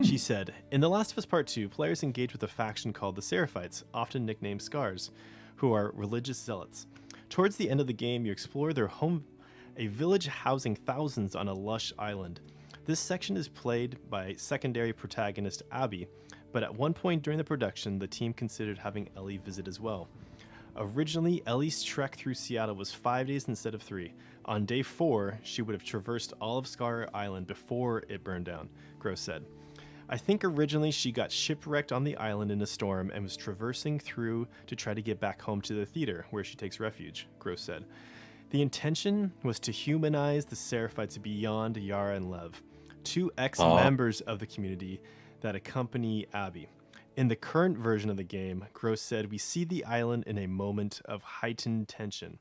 She said, "In The Last of Us Part 2, players engage with a faction called the Seraphites, often nicknamed Scars, who are religious zealots. Towards the end of the game, you explore their home, a village housing thousands on a lush island. This section is played by secondary protagonist Abby, but at one point during the production, the team considered having Ellie visit as well. Originally, Ellie's trek through Seattle was 5 days instead of 3. On day 4, she would have traversed all of Scar Island before it burned down," Gross said. "I think originally she got shipwrecked on the island in a storm and was traversing through to try to get back home to the theater, where she takes refuge," Gross said. "The intention was to humanize the Seraphites beyond Yara and Lev, two Uh, ex-members of the community that accompany Abby. In the current version of the game," Gross said, "we see the island in a moment of heightened tension.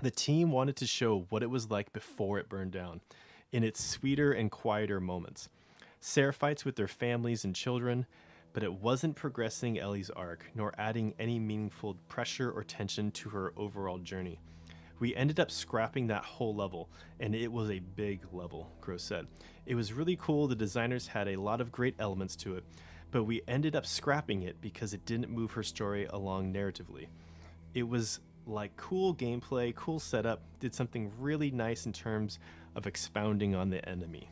The team wanted to show what it was like before it burned down, in its sweeter and quieter moments. Seraphites with their families and children, but it wasn't progressing Ellie's arc, nor adding any meaningful pressure or tension to her overall journey. We ended up scrapping that whole level, and it was a big level," Gross said. "It was really cool. The designers had a lot of great elements to it, but we ended up scrapping it because it didn't move her story along narratively. It was like cool gameplay, cool setup, did something really nice in terms of expounding on the enemy.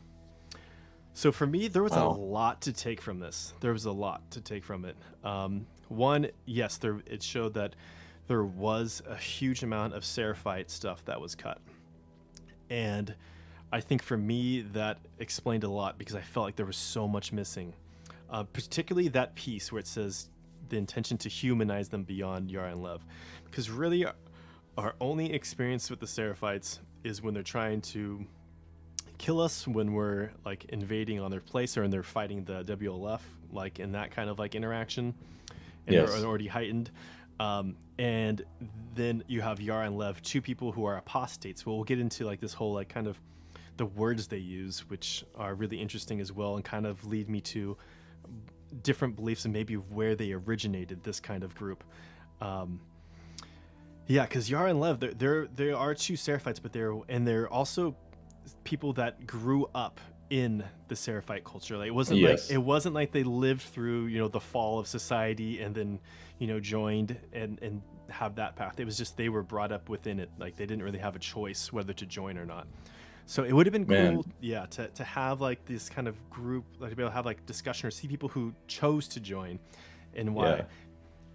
So for me, there was a Wow. lot to take from this. There was a lot to take from it. One, yes, it showed that there was a huge amount of Seraphite stuff that was cut. And I think for me, that explained a lot because I felt like there was so much missing. Particularly that piece where it says the intention to humanize them beyond Yara and Lev. Because really, our only experience with the Seraphites is when they're trying to kill us, when we're like invading on their place, or when they're fighting the WLF, like in that kind of like interaction, and Yes. they're already heightened. And then you have Yara and Lev, two people who are apostates. Well, we'll get into like this whole like kind of the words they use, which are really interesting as well, and kind of lead me to different beliefs and maybe where they originated, this kind of group. Yeah, because Yara and Lev, they are two Seraphites, but they're also people that grew up in the Seraphite culture. Like Yes. it wasn't like they lived through the fall of society and then joined and have that path. It was just they were brought up within it. Like they didn't really have a choice whether to join or not. So it would have been Man. cool, yeah, to have like this kind of group, like to be able to have like discussion or see people who chose to join and why. Yeah.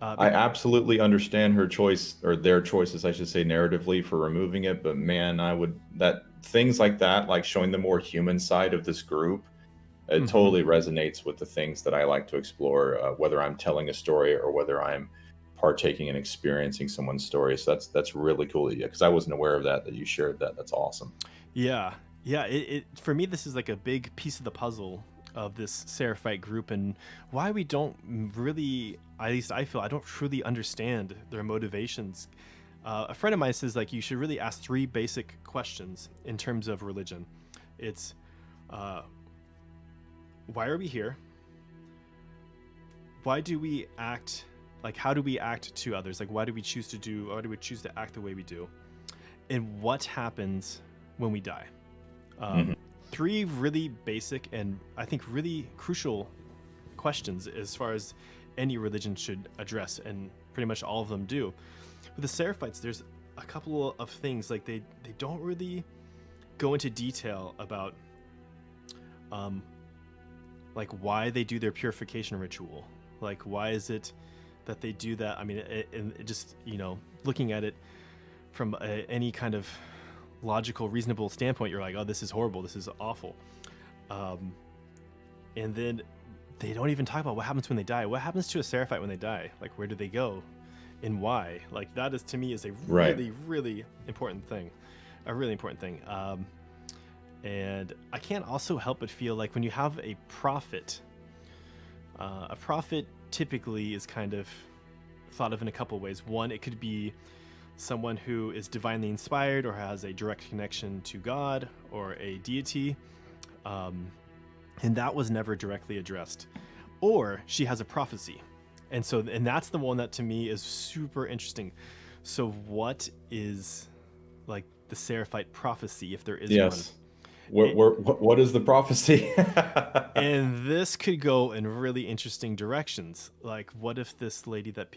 I absolutely understand her choice, or their choices, I should say, narratively for removing it. But man, that things like that, like showing the more human side of this group, it totally resonates with the things that I like to explore, whether I'm telling a story or whether I'm partaking and experiencing someone's story. So that's really cool, because I wasn't aware of that you shared that. That's awesome. Yeah, yeah. It for me, this is like a big piece of the puzzle of this Seraphite group and why we don't really, at least I feel, I don't truly understand their motivations. A friend of mine says like you should really ask three basic questions in terms of religion. It's why are we here? Why do we act? Like how do we act to others? Like why do we choose to act the way we do? And what happens when we die? Three really basic and I think really crucial questions as far as any religion should address, and pretty much all of them do. With the Seraphites, there's a couple of things like they don't really go into detail about like why they do their purification ritual. Like why is it that they do that? I mean, it just looking at it from any kind of logical, reasonable standpoint, you're like, oh, this is horrible, this is awful. And then they don't even talk about what happens when they die. What happens to a Seraphite when they die? Like, where do they go and why? Like, that is, to me, is a really, really important thing. A really important thing. And I can't also help but feel like when you have a prophet typically is kind of thought of in a couple ways. One, it could be someone who is divinely inspired or has a direct connection to God or a deity, and that was never directly addressed. Or she has a prophecy, and that's the one that to me is super interesting. So what is like the Seraphite prophecy, if there is one? What is the prophecy? And this could go in really interesting directions. Like, what if this lady that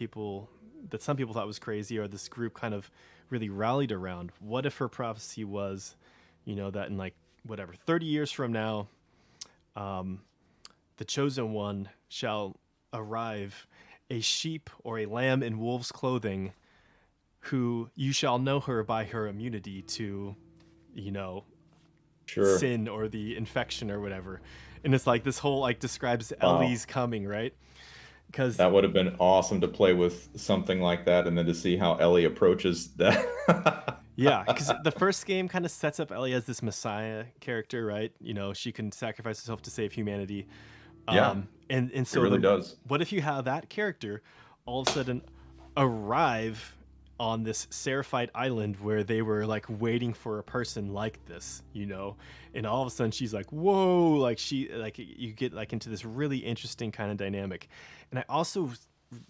some people thought was crazy, or this group kind of really rallied around, what if her prophecy was, that in like whatever 30 years from now, the chosen one shall arrive, a sheep or a lamb in wolf's clothing, who you shall know her by her immunity to, Sure. sin or the infection or whatever. And it's like this whole like describes Ellie's coming, right? Because that would have been awesome to play with something like that, and then to see how Ellie approaches that. Yeah, because the first game kind of sets up Ellie as this messiah character, right? She can sacrifice herself to save humanity. And so it really does. What if you have that character all of a sudden arrive on this Seraphite island where they were like waiting for a person like this, and all of a sudden she's like, whoa, like you get like into this really interesting kind of dynamic. And I also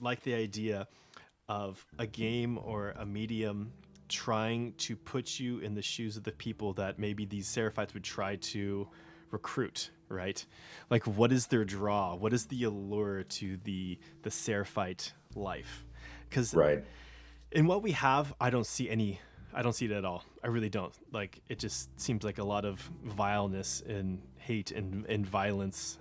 like the idea of a game or a medium trying to put you in the shoes of the people that maybe these Seraphites would try to recruit, right? Like, what is their draw? What is the allure to the Seraphite life? Because In what we have, I don't see it at all. I really don't. Like, it just seems like a lot of vileness and hate and violence.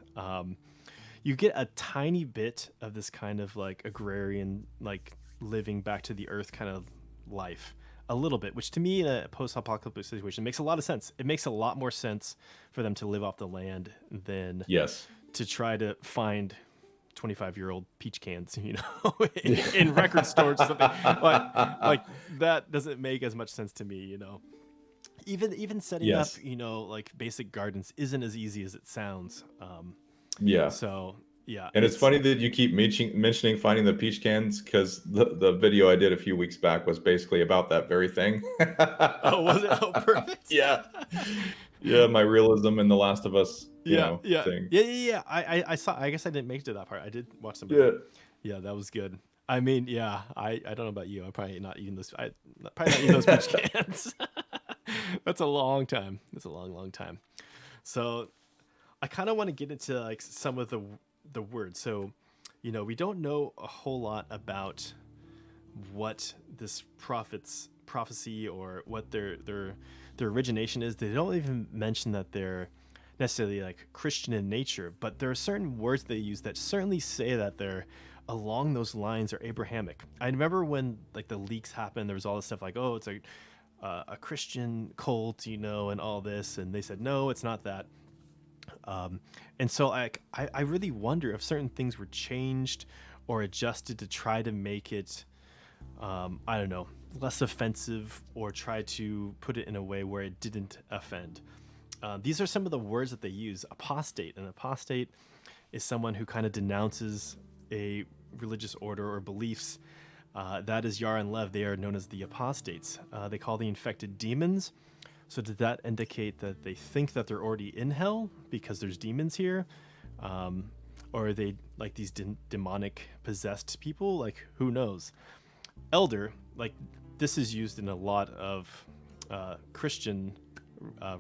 You get a tiny bit of this kind of like agrarian, like living back to the earth kind of life, a little bit, which to me in a post-apocalyptic situation makes a lot of sense. It makes a lot more sense for them to live off the land than Yes. to try to find 25-year-old peach cans, in record stores or something. Like that doesn't make as much sense to me. Even setting up, Yes. like basic gardens isn't as easy as it sounds. Yeah. So yeah, And it's funny that you keep mentioning finding the peach cans, because the video I did a few weeks back was basically about that very thing. Oh, was it? Oh, perfect. Yeah. Yeah, my realism in The Last of Us, Yeah. thing. I saw. I guess I didn't make it to that part. I did watch some of Yeah. it. Yeah, that was good. I mean, yeah, I don't know about you. I'm probably not eating this. Probably not eating those peach cans. That's a long time. That's a long time. So I kind of want to get into like some of the words. So, we don't know a whole lot about what this prophecy or what their origination is. They don't even mention that they're necessarily like Christian in nature, but there are certain words they use that certainly say that they're along those lines or Abrahamic. I remember when like the leaks happened, there was all this stuff like, oh, it's a Christian cult, and all this, and they said no, it's not that. And so like I really wonder if certain things were changed or adjusted to try to make it I don't know, less offensive, or try to put it in a way where it didn't offend. These are some of the words that they use. Apostate. An apostate is someone who kind of denounces a religious order or beliefs. That is Yar and Lev. They are known as the apostates. They call the infected demons. So did that indicate that they think that they're already in hell because there's demons here? Or are they like these demonic possessed people? Like, who knows? Elder, like this is used in a lot of Christian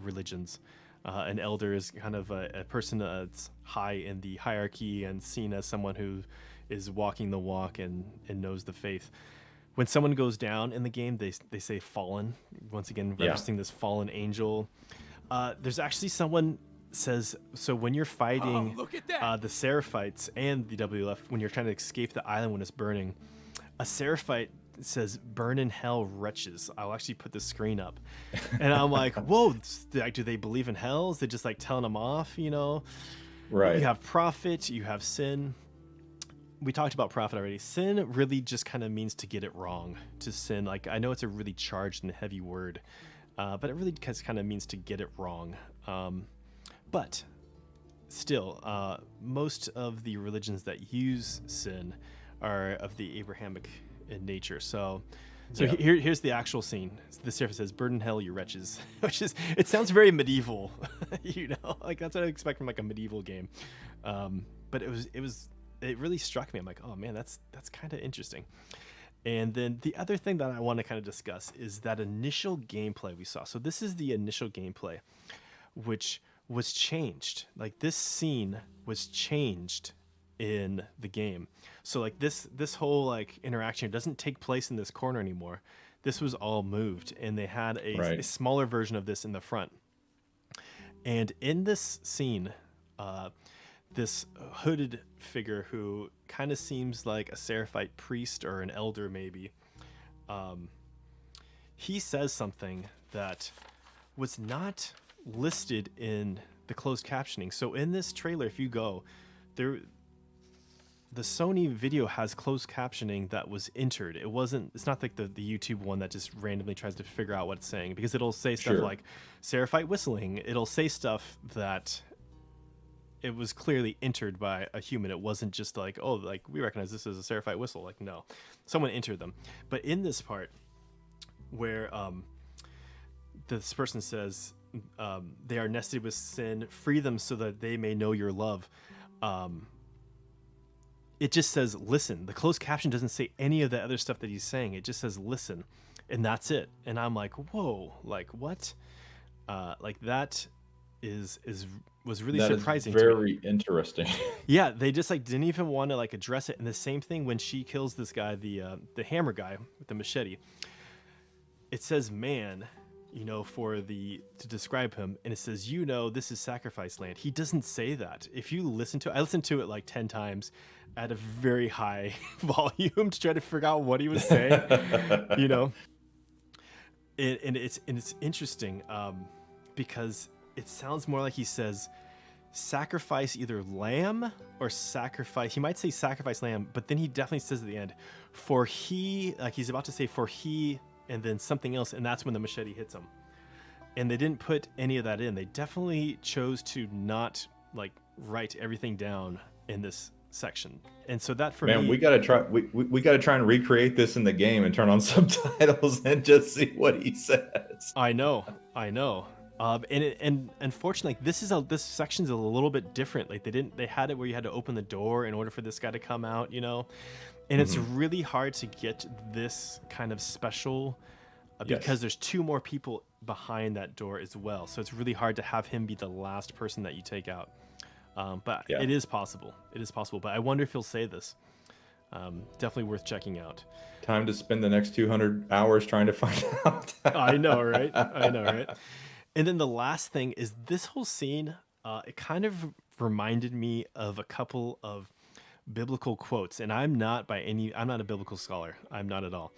religions. An elder is kind of a person that's high in the hierarchy and seen as someone who is walking the walk and knows the faith. When someone goes down in the game, they say fallen. Once again, referencing this fallen angel. There's actually someone says, so when you're fighting the Seraphites and the WLF, when you're trying to escape the island when it's burning, a Seraphite says, "Burn in hell, wretches." I'll actually put the screen up. And I'm like, whoa, do they believe in hell? Is they just like telling them off, Right. You have prophet, you have sin. We talked about prophet already. Sin really just kind of means to get it wrong, to sin. Like, I know it's a really charged and heavy word, but it really kind of means to get it wrong. But still, most of the religions that use sin are of the Abrahamic in nature. So here's the actual scene. The Seraphite says, "Burn in hell, you wretches," it sounds very medieval, like that's what I expect from like a medieval game. But it really struck me. I'm like, oh man, that's kind of interesting. And then the other thing that I want to kind of discuss is that initial gameplay we saw. So this is the initial gameplay, which was changed. Like this scene was changed in the game. So like this whole like interaction doesn't take place in this corner anymore. This was all moved, and they had a smaller version of this in the front. And in this scene, this hooded figure who kind of seems like a Seraphite priest or an elder maybe, he says something that was not listed in the closed captioning. So in this trailer, if you go there, the Sony video has closed captioning that was entered. It's not like the YouTube one that just randomly tries to figure out what it's saying, because it'll say stuff like Seraphite whistling. It'll say stuff that it was clearly entered by a human. It wasn't just like, oh, like we recognize this as a Seraphite whistle. Like, no, someone entered them. But in this part where this person says they are nested with sin, free them so that they may know your love. It just says listen. The closed caption doesn't say any of the other stuff that he's saying. It just says listen, and that's it. And I'm like, whoa, like what? Like that is was really That is surprising to me. very interesting. Yeah, they just like didn't even want to like address it. And the same thing when she kills this guy, the hammer guy with the machete. It says man, for the to describe him, and it says, this is sacrifice land. He doesn't say that. If you listen to it, I listened to it like 10 times at a very high volume to try to figure out what he was saying. you know, and it's interesting because it sounds more like he says sacrifice either lamb or sacrifice. He might say sacrifice lamb, but then he definitely says at the end, for he, like he's about to say for he, and then something else, and that's when the machete hits him. And they didn't put any of that in. They definitely chose to not like write everything down in this section. And so that for me, we gotta try. We gotta try and recreate this in the game and turn on subtitles and just see what he says. I know. And unfortunately, this section's a little bit different. Like they had it where you had to open the door in order for this guy to come out, and it's really hard to get this kind of special because there's two more people behind that door as well. So it's really hard to have him be the last person that you take out. But it is possible. But I wonder if he'll say this. Definitely worth checking out. Time to spend the next 200 hours trying to find out. I know, right? And then the last thing is this whole scene. It kind of reminded me of a couple of biblical quotes, and I'm not a biblical scholar. I'm not at all.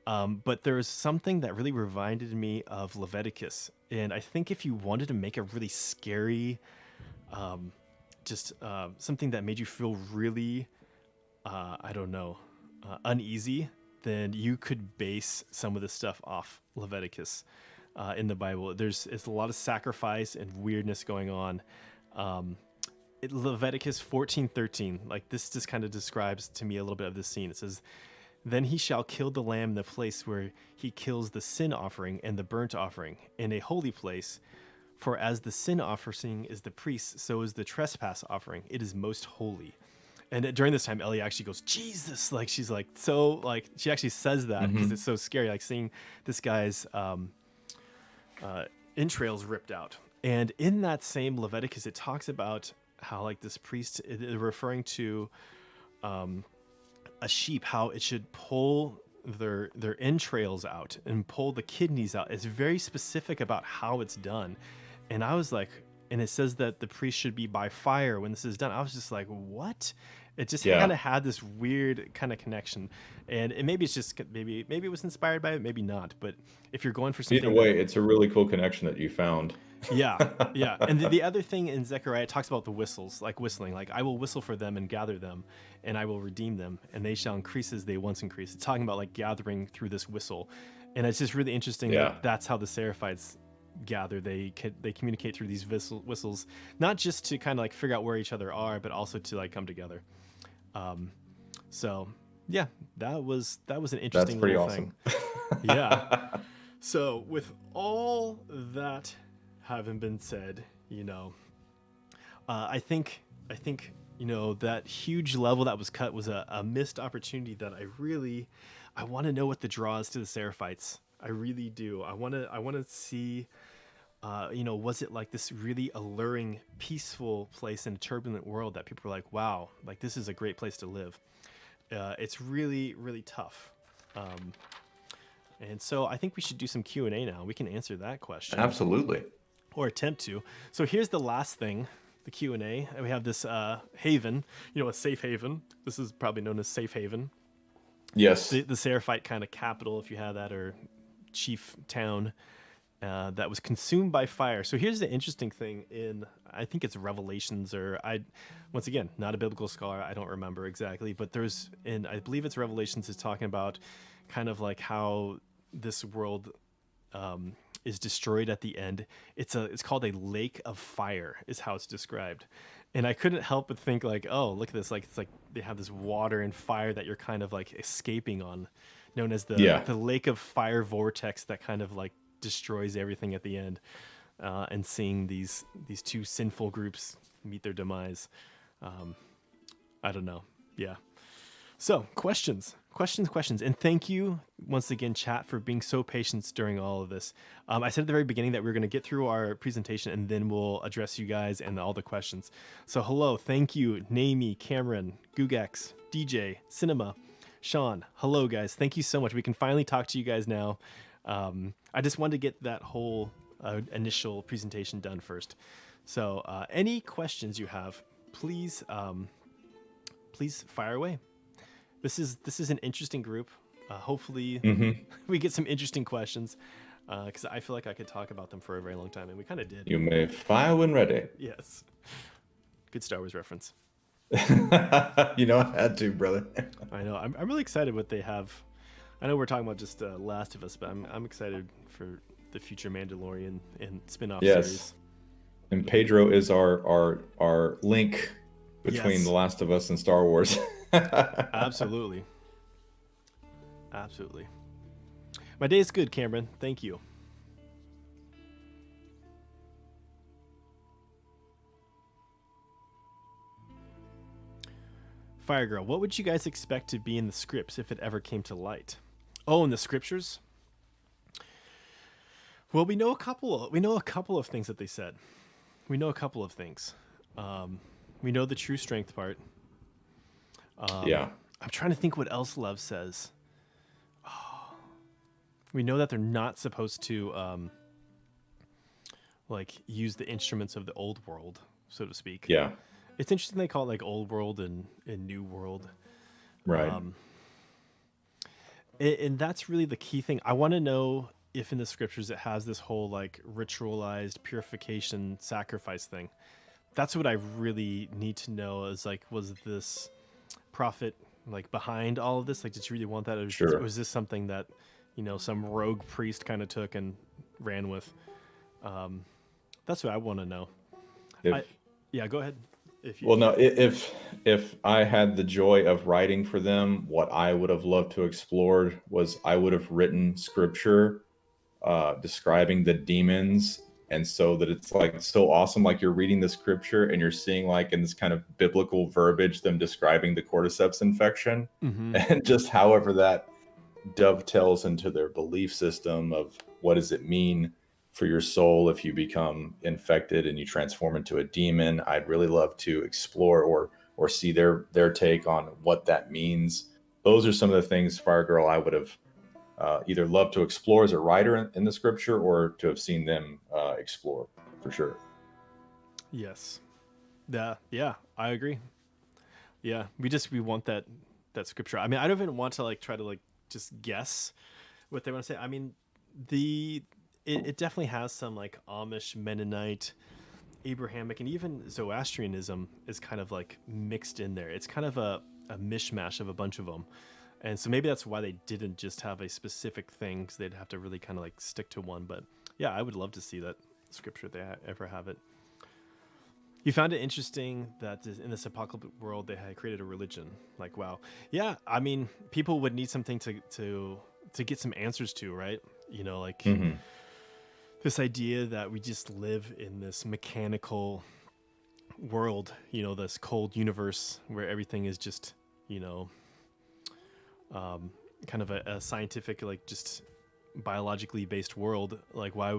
But there's something that really reminded me of Leviticus. And I think if you wanted to make a really scary, something that made you feel really, uneasy, then you could base some of this stuff off Leviticus in the Bible. It's a lot of sacrifice and weirdness going on. Leviticus 14:13, like this just kind of describes to me a little bit of this scene. It says, then he shall kill the lamb in the place where he kills the sin offering and the burnt offering in a holy place. For as the sin offering is the priest, so is the trespass offering. It is most holy. And during this time, Ellie actually goes, Jesus! Like she's like, so like, she actually says that because it's so scary. Like seeing this guy's entrails ripped out. And in that same Leviticus, it talks about how like this priest is referring to a sheep, how it should pull their entrails out and pull the kidneys out. It's very specific about how it's done. And I was like, and it says that the priest should be by fire when this is done. I was just like, what? It just kind of had this weird kind of connection. And maybe it's just, maybe it was inspired by it, maybe not. But if you're going for something... Either way, it's a really cool connection that you found. Yeah. And the other thing in Zechariah, it talks about the whistles, like whistling. Like, I will whistle for them and gather them, and I will redeem them, and they shall increase as they once increased. It's talking about like gathering through this whistle. And it's just really interesting that that's how the Seraphites gather. They communicate through these whistles, not just to kind of like figure out where each other are, but also to like come together. So yeah, that was an interesting little thing. Yeah. So with all that having been said, I think that huge level that was cut was a missed opportunity that I want to know what the draw is to the Seraphites. I really do. I want to see, was it like this really alluring, peaceful place in a turbulent world that people are like, wow, like this is a great place to live. It's really, really tough. And so I think we should do some Q&A now. We can answer that question. Absolutely. Or attempt to. So here's the last thing, the Q&A. We have this haven, a safe haven. This is probably known as safe haven. Yes. The Seraphite kind of capital, if you have that, or chief town that was consumed by fire. So here's the interesting thing I think it's Revelations, or once again, not a biblical scholar, I don't remember exactly, but I believe it's Revelations is talking about kind of like how this world is destroyed at the end. It's called a lake of fire is how it's described. And I couldn't help but think like, oh, look at this. Like, it's like they have this water and fire that you're kind of like escaping on, known as the lake of fire vortex that kind of like destroys everything at the end. And seeing these two sinful groups meet their demise. I don't know. Yeah. So questions. And thank you once again, chat, for being so patient during all of this. I said at the very beginning that we were going to get through our presentation and then we'll address you guys and all the questions. So hello, thank you, Naomi, Cameron, Gugex, DJ, Cinema, Sean. Hello, guys. Thank you so much. We can finally talk to you guys now. I just wanted to get that whole initial presentation done first. So any questions you have, please fire away. This is an interesting group. Hopefully we get some interesting questions because I feel like I could talk about them for a very long time, and we kind of did. You may fire when ready. Yes. Good Star Wars reference. You know, I had to, brother. I know. I'm really excited what they have. I know we're talking about just Last of Us, but I'm excited for the future Mandalorian and spin-off series. And Pedro is our link between The Last of Us and Star Wars. Absolutely. My day is good, Cameron. Thank you. Fire Girl, what would you guys expect to be in the scripts if it ever came to light? Oh, in the scriptures? Well, we know a couple of things that they said. We know a couple of things. We know the true strength part. I'm trying to think what else Love says. Oh, we know that they're not supposed to use the instruments of the old world, so to speak. Yeah. It's interesting they call it like old world and new world. Right. And that's really the key thing. I want to know if in the scriptures it has this whole like ritualized purification sacrifice thing. That's what I really need to know is like, was this prophet like behind all of this? Like, did you really want that? Or was this something that, some rogue priest kind of took and ran with? That's what I want to know. Go ahead. If I had the joy of writing for them, what I would have loved to explore was I would have written scripture describing the demons, and so that it's like so awesome, like you're reading the scripture and you're seeing like in this kind of biblical verbiage them describing the cordyceps infection, and just however that dovetails into their belief system of what does it mean for your soul if you become infected and you transform into a demon. I'd really love to explore or see their take on what that means. Those are some of the things, Fire Girl, I would have either loved to explore as a writer in the scripture or to have seen them explore, for sure. Yes. Yeah, I agree. Yeah, we want that scripture. I mean, I don't even want to try to just guess what they want to say. I mean, it definitely has some like Amish, Mennonite, Abrahamic, and even Zoroastrianism is kind of like mixed in there. It's kind of a mishmash of a bunch of them. And so maybe that's why they didn't just have a specific thing, because they'd have to really kind of like stick to one. But yeah, I would love to see that scripture if they ever have it. You found it interesting that in this apocalyptic world, they had created a religion. Like, wow. Yeah, I mean, people would need something to get some answers to, right? This idea that we just live in this mechanical world, this cold universe where everything is just, kind of a scientific, just biologically based world. Like, why,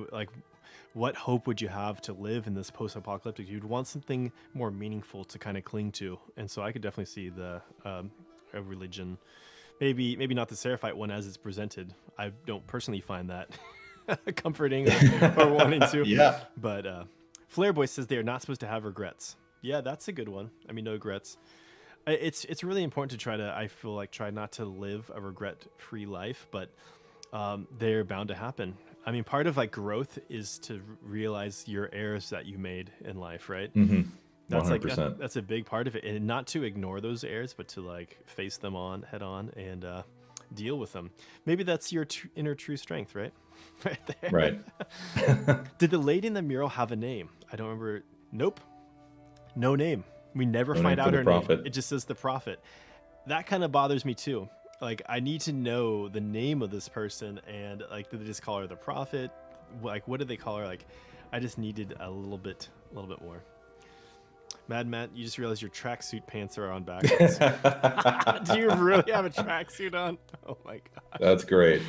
what hope would you have to live in this post-apocalyptic? You'd want something more meaningful to kind of cling to. And so I could definitely see a religion, maybe not the Seraphite one as it's presented. I don't personally find that comforting or wanting to. Yeah. But Flare Boy says they are not supposed to have regrets. Yeah, that's a good one. I mean, no regrets. It's really important to try not to live a regret-free life, but they're bound to happen. I mean, part of growth is to realize your errors that you made in life, right? Mm-hmm. 100%. That's a big part of it, and not to ignore those errors, but to face them head on and deal with them. Maybe that's your inner true strength, right? Right there. Right. Did the lady in the mural have a name? I don't remember. Nope. No name. We never find out her name. It just says the prophet. That kind of bothers me too. I need to know the name of this person, and did they just call her the prophet? What did they call her? I just needed a little bit more. Mad Matt, you just realized your tracksuit pants are on backwards. Do you really have a tracksuit on? Oh my god. That's great.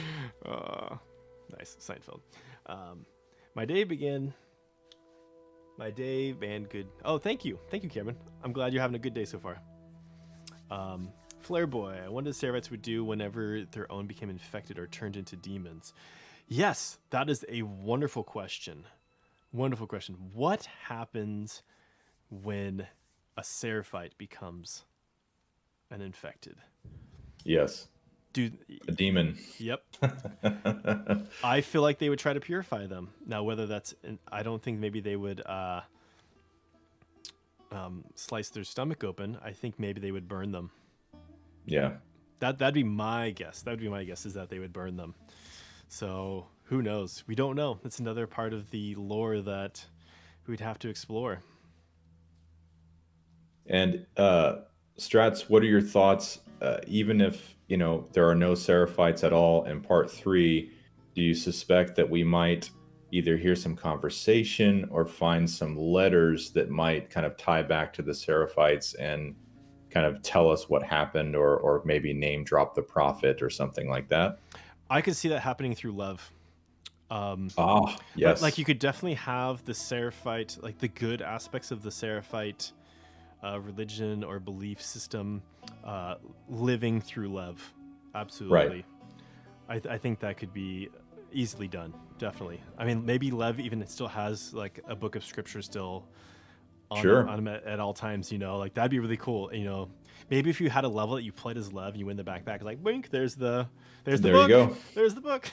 Nice, Seinfeld. My day began. My day began good. Oh, thank you, Cameron. I'm glad you're having a good day so far. Flare Boy, I wondered what Seraphites would do whenever their own became infected or turned into demons. Yes, that is a wonderful question. Wonderful question. What happens when a Seraphite becomes an infected? Yes. Dude, A demon. Yep. I feel like they would try to purify them. Now, whether that's, I don't think maybe they would slice their stomach open. I think maybe they would burn them. Yeah. That'd be my guess. That would be my guess, is that they would burn them. So who knows? We don't know. That's another part of the lore that we'd have to explore. And Strats, what are your thoughts? Even if there are no Seraphites at all in part 3, do you suspect that we might either hear some conversation or find some letters that might kind of tie back to the Seraphites and kind of tell us what happened, or maybe name drop the prophet or something like that? I could see that happening through love. Yes. Like you could definitely have the Seraphite, like the good aspects of the Seraphite religion or belief system living through love. Absolutely. Right. I think that could be easily done. Definitely. I mean, maybe Lev even still has like a book of scripture still on him at all times, like that'd be really cool. Maybe if you had a level that you played as Lev, you win the backpack, like wink, there's the book. You go. There's the book.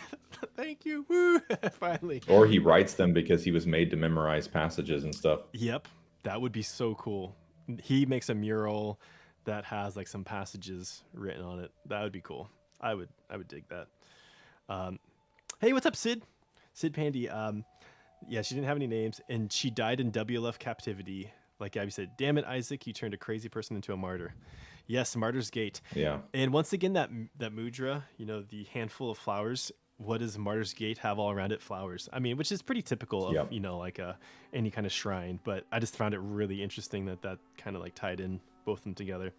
Thank you. Woo. Finally. Or he writes them because he was made to memorize passages and stuff. Yep. That would be so cool. He makes a mural that has like some passages written on it. That would be cool. I would dig that. Hey, what's up, Sid? Sid Pandy. Yeah, she didn't have any names, and she died in WLF captivity. Like Abby said, damn it, Isaac, you turned a crazy person into a martyr. Yes, Martyr's Gate. Yeah. And once again, that mudra, the handful of flowers, what does Martyr's Gate have all around it? Flowers. I mean, which is pretty typical of, like any kind of shrine. But I just found it really interesting that kind of like tied in both of them together.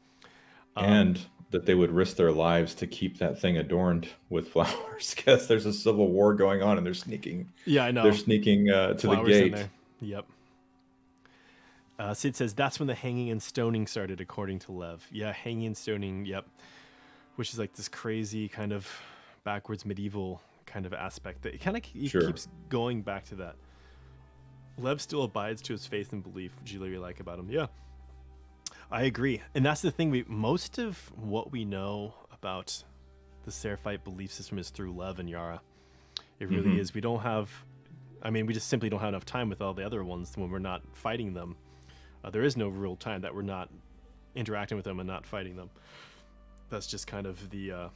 And that they would risk their lives to keep that thing adorned with flowers, because there's a civil war going on and they're sneaking. Yeah, I know. They're sneaking to flowers the gate. In there. Yep. Sid says that's when the hanging and stoning started, according to Lev. Yeah, hanging and stoning. Yep. Which is like this crazy kind of backwards medieval kind of aspect that it kind of keeps going back to that. Lev still abides to his faith and belief, which you really like about him. Yeah. I agree. And that's the thing. Most of what we know about the Seraphite belief system is through Lev and Yara. It really is. We just simply don't have enough time with all the other ones when we're not fighting them. There is no real time that we're not interacting with them and not fighting them. That's just kind of the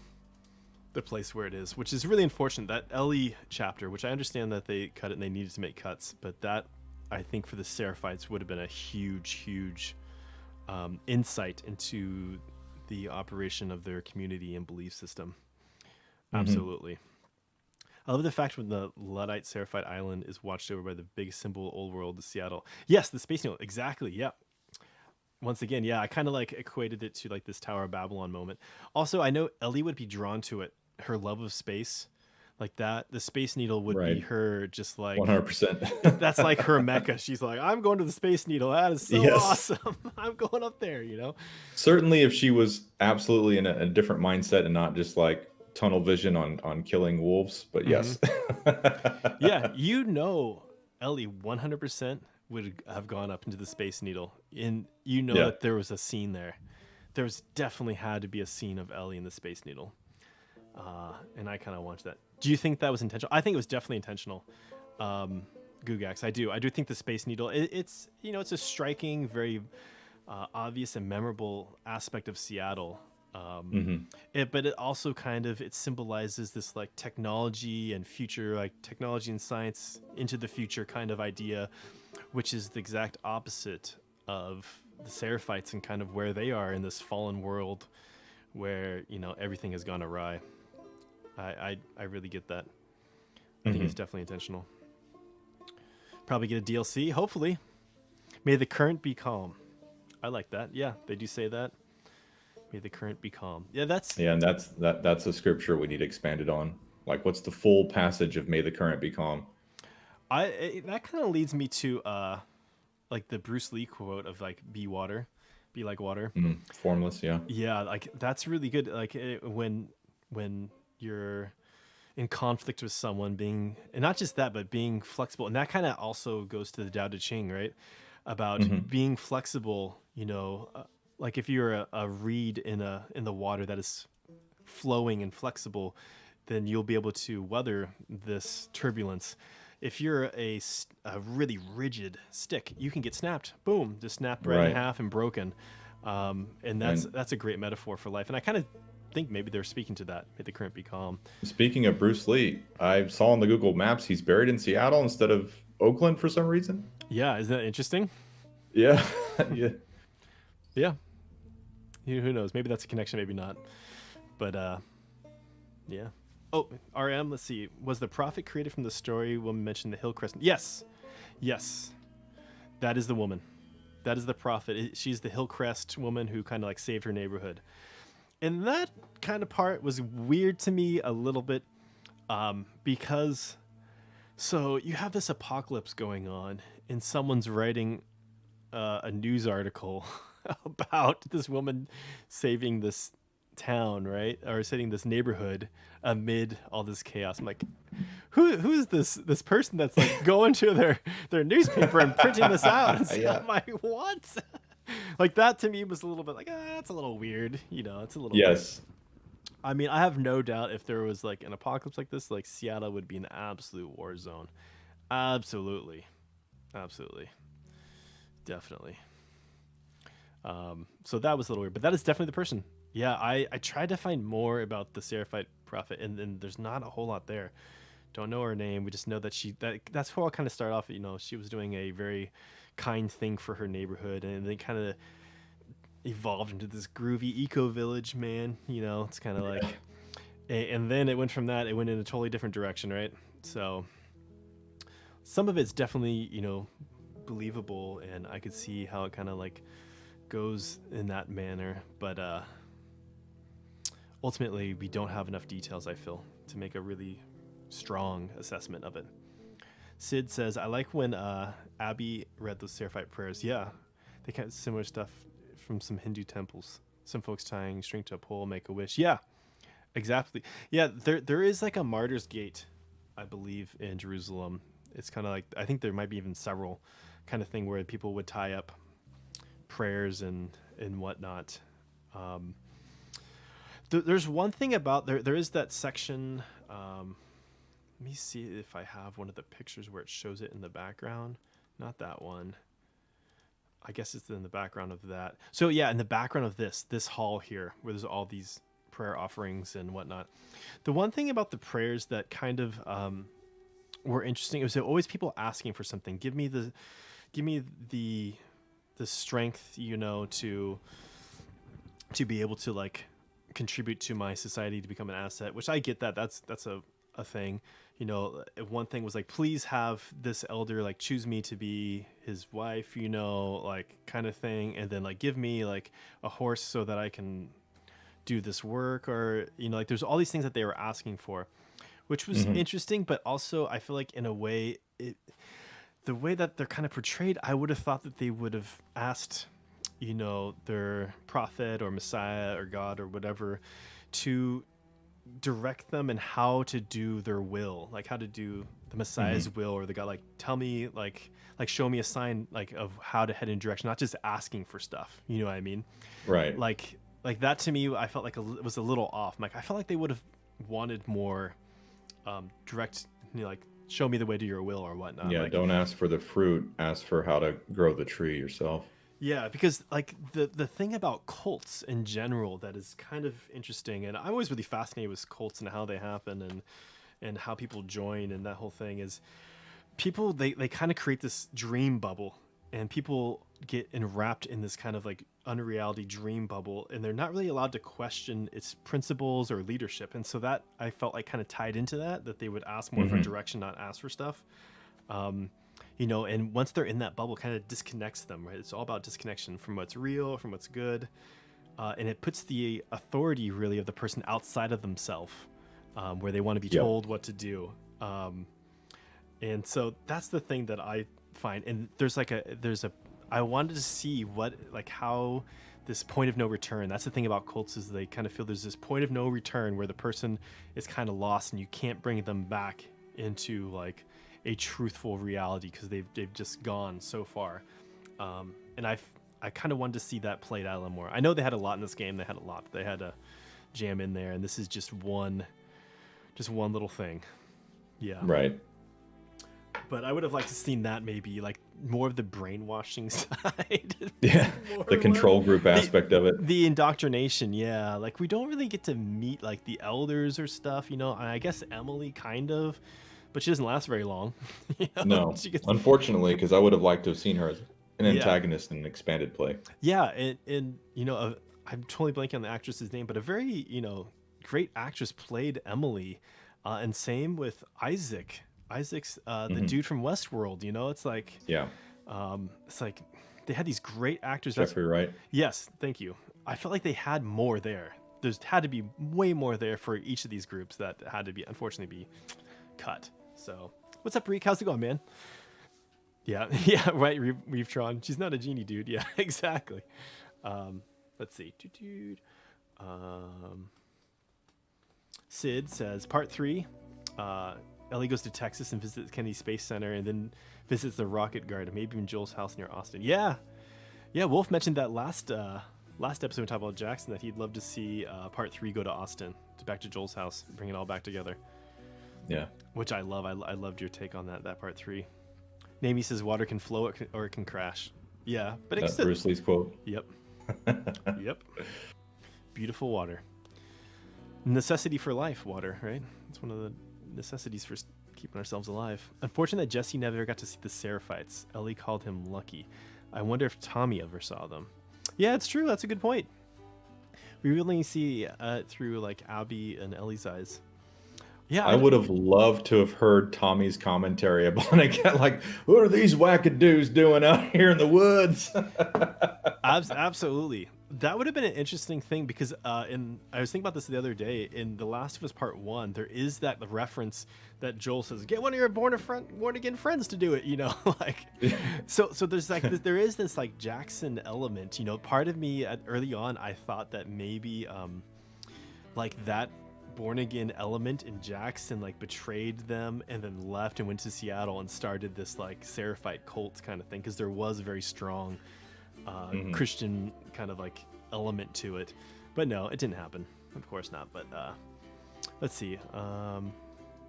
place where it is, which is really unfortunate. That Ellie chapter, which I understand that they cut it and they needed to make cuts, but that, I think, for the Seraphites would have been a huge insight into the operation of their community and belief system. Absolutely. I love the fact when the Luddite Seraphite Island is watched over by the big symbol old world of Seattle. Yes, the Space Needle. Exactly. Yeah. Once again, yeah, I kind of like equated it to like this Tower of Babylon moment. Also, I know Ellie would be drawn to it. Her love of space, like that. The Space Needle would be her just like 100%. That's like her mecca. She's like, I'm going to the Space Needle. That is so awesome. I'm going up there, Certainly if she was absolutely in a different mindset and not just like tunnel vision on killing wolves, but yes. Yeah, Ellie 100% would have gone up into the Space Needle. And that there was a scene there. There's definitely had to be a scene of Ellie in the Space Needle. And I kind of watched that. Do you think that was intentional? I think it was definitely intentional. Gugax, I do think the Space Needle, it's a striking, very obvious and memorable aspect of Seattle. But it also it symbolizes this like technology and future, like technology and science into the future kind of idea, which is the exact opposite of the Seraphites and kind of where they are in this fallen world where, everything has gone awry. I really get that. I think it's definitely intentional. Probably get a DLC, hopefully. May the current be calm. I like that. Yeah, they do say that. May the current be calm. Yeah, that's Yeah, and that's a scripture we need expanded on. Like, what's the full passage of "May the current be calm"? that kind of leads me to like the Bruce Lee quote of like be water, be like water. Formless, yeah. Yeah, like that's really good. Like when you're in conflict with someone, being and not just that, but being flexible, and that kind of also goes to the Tao Te Ching, right? About Hmm. being flexible. Like if you're a reed in the water that is flowing and flexible, then you'll be able to weather this turbulence. If you're a really rigid stick, you can get snapped. Boom, just snapped right in Right. half and broken. And And that's a great metaphor for life. And I kind of think maybe they're speaking to that. May the current be calm. speaking of Bruce Lee, I saw on the Google Maps he's buried in Seattle instead of Oakland for some reason. Yeah, isn't that interesting? Yeah, yeah. Yeah, who knows? Maybe that's a connection, maybe not. But yeah. Oh, RM. Let's see. Was the prophet created from the story woman mentioned the Hillcrest? Yes, yes. That is the woman. That is the prophet. She's the Hillcrest woman who kind of like saved her neighborhood. And that kind of part was weird to me a little bit, because so you have this apocalypse going on, and someone's writing a news article about this woman saving this town, right, or saving this neighborhood amid all this chaos. I'm like, who's this person that's like going to their newspaper and printing this out? And so Yeah. I'm like, what? Like that to me was a little bit like, that's a little weird. It's a little weird. Yes. I mean, I have no doubt if there was like an apocalypse like this, like Seattle would be an absolute war zone. Absolutely. Absolutely. Definitely. So that was a little weird, but that is definitely the person. Yeah, I tried to find more about the Seraphite prophet, and there's not a whole lot there. Don't know her name. We just know that that's how I kind of start off. She was doing a very kind thing for her neighborhood, and then kind of evolved into this groovy eco village, man. It's kind of like, and then it went from that. It went in a totally different direction, right? So some of it's definitely believable, and I could see how it kind of like goes in that manner, but ultimately we don't have enough details, I feel, to make a really strong assessment of it. Sid says, I like when Abby read those Seraphite prayers. Yeah, they kind of similar stuff from some Hindu temples. Some folks tying string to a pole, make a wish. Yeah, exactly. Yeah, there is like a martyr's gate, I believe, in Jerusalem. It's kind of like, I think there might be even several kind of thing where people would tie up prayers and whatnot. There's one thing about there is that section. Let me see if I have one of the pictures where it shows it in the background. Not that one. I guess it's in the background of that. So yeah, in the background of this hall here, where there's all these prayer offerings and whatnot. The one thing about the prayers that kind of were interesting, it was always people asking for something. Give me the strength, to be able to like contribute to my society, to become an asset, which I get that that's a thing. One thing was like, please have this elder like choose me to be his wife, like kind of thing, and then like give me like a horse so that I can do this work, or like there's all these things that they were asking for, which was interesting, but also I feel like in a way the way that they're kind of portrayed, I would have thought that they would have asked, their prophet or Messiah or God or whatever to direct them in how to do their will, like how to do the Messiah's will, or the God, like tell me, like show me a sign like of how to head in direction, not just asking for stuff. You know what I mean? Right. Like that to me, I felt like it was a little off. Like I felt like they would have wanted more direct, like show me the way to your will or whatnot. Yeah, like, don't ask for the fruit, ask for how to grow the tree yourself. Yeah, because like the thing about cults in general that is kind of interesting, and I'm always really fascinated with cults and how they happen and how people join, and that whole thing is people they kind of create this dream bubble, and people get enwrapped in this kind of like unreality dream bubble, and they're not really allowed to question its principles or leadership. And so that I felt like kind of tied into that they would ask more for direction, not ask for stuff. and once they're in that bubble, kind of disconnects them, right? It's all about disconnection from what's real, from what's good. And it puts the authority really of the person outside of themselves, where they want to be told what to do. And so that's the thing that I find. And I wanted to see how this point of no return. That's the thing about cults, is they kind of feel there's this point of no return where the person is kind of lost and you can't bring them back into like a truthful reality because they've just gone so far. And I kind of wanted to see that played out a little more. I know they had a lot in this game. They had a lot. They had to jam in there, and this is just one little thing. Yeah. Right. But I would have liked to seen that maybe like more of the brainwashing side. Yeah. The control group aspect of it. The indoctrination. Yeah. Like we don't really get to meet like the elders or stuff, I guess Emily kind of, but she doesn't last very long. No, unfortunately, because I would have liked to have seen her as an antagonist in expanded play. Yeah. And I'm totally blanking on the actress's name, but a very, great actress played Emily. And same with Isaac. Isaac's the dude from Westworld, it's like, it's like they had these great actors. Jeffrey Wright. Yes. Thank you. I felt like they had more there. There's had to be way more there for each of these groups that had to be, unfortunately, be cut. So what's up, Reek? How's it going, man? Yeah. Yeah. Right. Reevetron. She's not a genie, dude. Yeah, exactly. Let's see. Sid says part 3, Ellie goes to Texas and visits Kennedy Space Center and then visits the rocket garden, maybe even Joel's house near Austin. Yeah. Wolf mentioned that last episode we talked about Jackson, that he'd love to see part 3 go to Austin, back to Joel's house, bring it all back together. Yeah. Which I love. I loved your take on that part 3. Namie says water can flow or it can crash. Yeah. But that's Bruce Lee's quote. Yep. Yep. Beautiful water. Necessity for life, water, right? It's one of the necessities for keeping ourselves alive. Unfortunate that Jesse never got to see the Seraphites. Ellie called him lucky. I wonder if Tommy ever saw them. Yeah, it's true. That's a good point. We really see through like Abby and Ellie's eyes. Yeah, I would have loved to have heard Tommy's commentary about it. Like, what are these wackadoos doing out here in the woods? Absolutely. That would have been an interesting thing because I was thinking about this the other day. In The Last of Us Part 1, there is that reference that Joel says, get one of your born again friends to do it, like so there's like there is this like Jackson element, part of me early on, I thought that maybe like that born again element in Jackson like betrayed them and then left and went to Seattle and started this like Seraphite cult kind of thing, because there was a very strong Christian kind of like element to it. But no, it didn't happen, of course not. But let's see.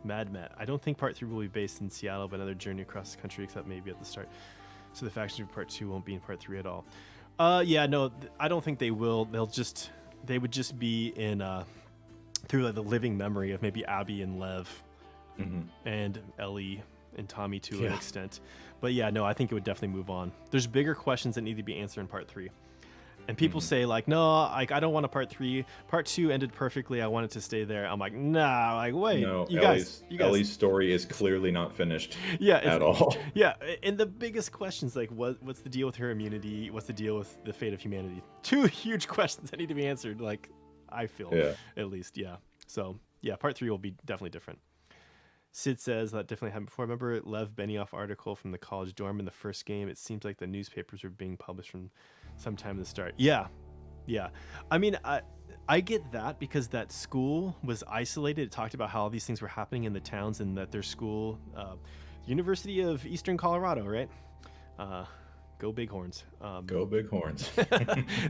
Mad Matt, I don't think part 3 will be based in Seattle, but another journey across the country, except maybe at the start, so the faction of part 2 won't be in part 3 at all. I don't think they will. They would just be in through like the living memory of maybe Abby and Lev and Ellie and Tommy to an extent. But I think it would definitely move on. There's bigger questions that need to be answered in part 3. And people say like, no, like I don't want a part 3. Part 2 ended perfectly. I want it to stay there. I'm like, nah, like wait, no, you guys. Ellie's story is clearly not finished. At all. Yeah, and the biggest questions like what's the deal with her immunity? What's the deal with the fate of humanity? 2 huge questions that need to be answered. Like I feel at least, So part 3 will be definitely different. Sid says that definitely happened before. Remember Lev Benioff article from the college dorm in the first game? It seems like the newspapers were being published from sometime to the start. Yeah. I mean, I get that because that school was isolated. It talked about how all these things were happening in the towns and that their school, University of Eastern Colorado, right? Go Bighorns. Go Bighorns.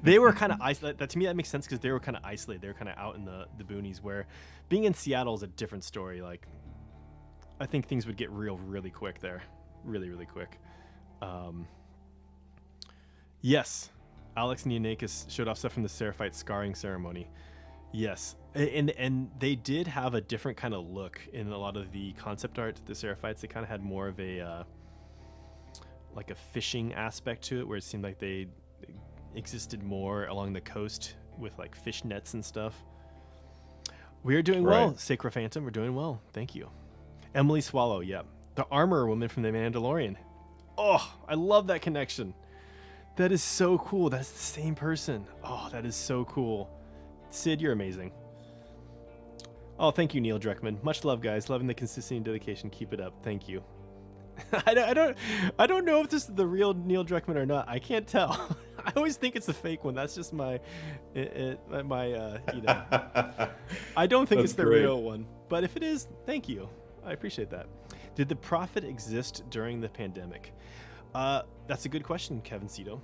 They were kind of isolated. That to me, that makes sense because they were kind of isolated. They were kind of out in the boonies, where being in Seattle is a different story. Like, I think things would get real really quick there. Really, really quick. Yes. Alex Neonakis showed off stuff from the Seraphite scarring ceremony. Yes. And they did have a different kind of look in a lot of the concept art. The Seraphites, they kind of had more of a like a fishing aspect to it, where it seemed like they existed more along the coast with like fish nets and stuff. We are doing well, Sacred Phantom. We're doing well. Thank you. Emily Swallow, the armor woman from The Mandalorian. Oh, I love that connection. That is so cool. That's the same person. Oh, that is so cool. Sid, you're amazing. Oh, thank you, Neil Druckmann. Much love, guys. Loving the consistency and dedication. Keep it up. Thank you. I don't know if this is the real Neil Druckmann or not. I can't tell. I always think it's a fake one. That's just my you know. I don't think it's the real one. But if it is, thank you. I appreciate that. Did the prophet exist during the pandemic? That's a good question, Kevin Cito.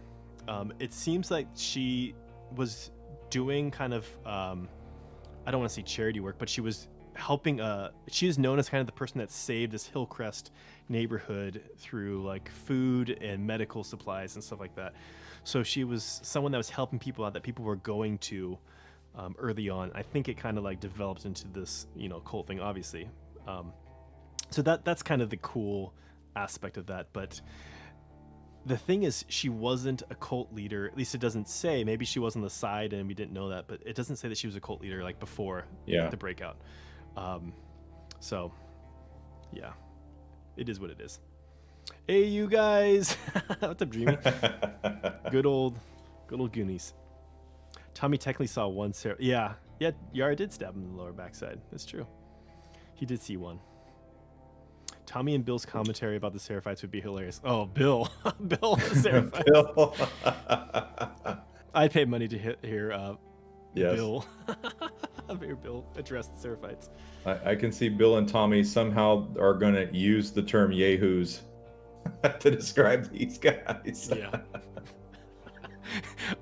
It seems like she was doing kind of, I don't want to say charity work, but she was helping. She is known as kind of the person that saved this Hillcrest neighborhood through like food and medical supplies and stuff like that. So she was someone that was helping people out that people were going to early on. I think it kind of like developed into this, cult thing, obviously. So that's kind of the cool aspect of that. But the thing is, she wasn't a cult leader. At least it doesn't say. Maybe she was on the side and we didn't know that. But it doesn't say that she was a cult leader like before the breakout. So, yeah, it is what it is. Hey, you guys! What's up, Dreamy? Good old Goonies. Tommy technically saw one. Yeah, Yara did stab him in the lower backside. That's true. He did see one. Tommy and Bill's commentary about the Seraphites would be hilarious. Oh, Bill. Bill, the Seraphites. Bill. I'd pay money to hear Bill. Hear Bill address the Seraphites. I can see Bill and Tommy somehow are going to use the term yahoos to describe these guys. Yeah.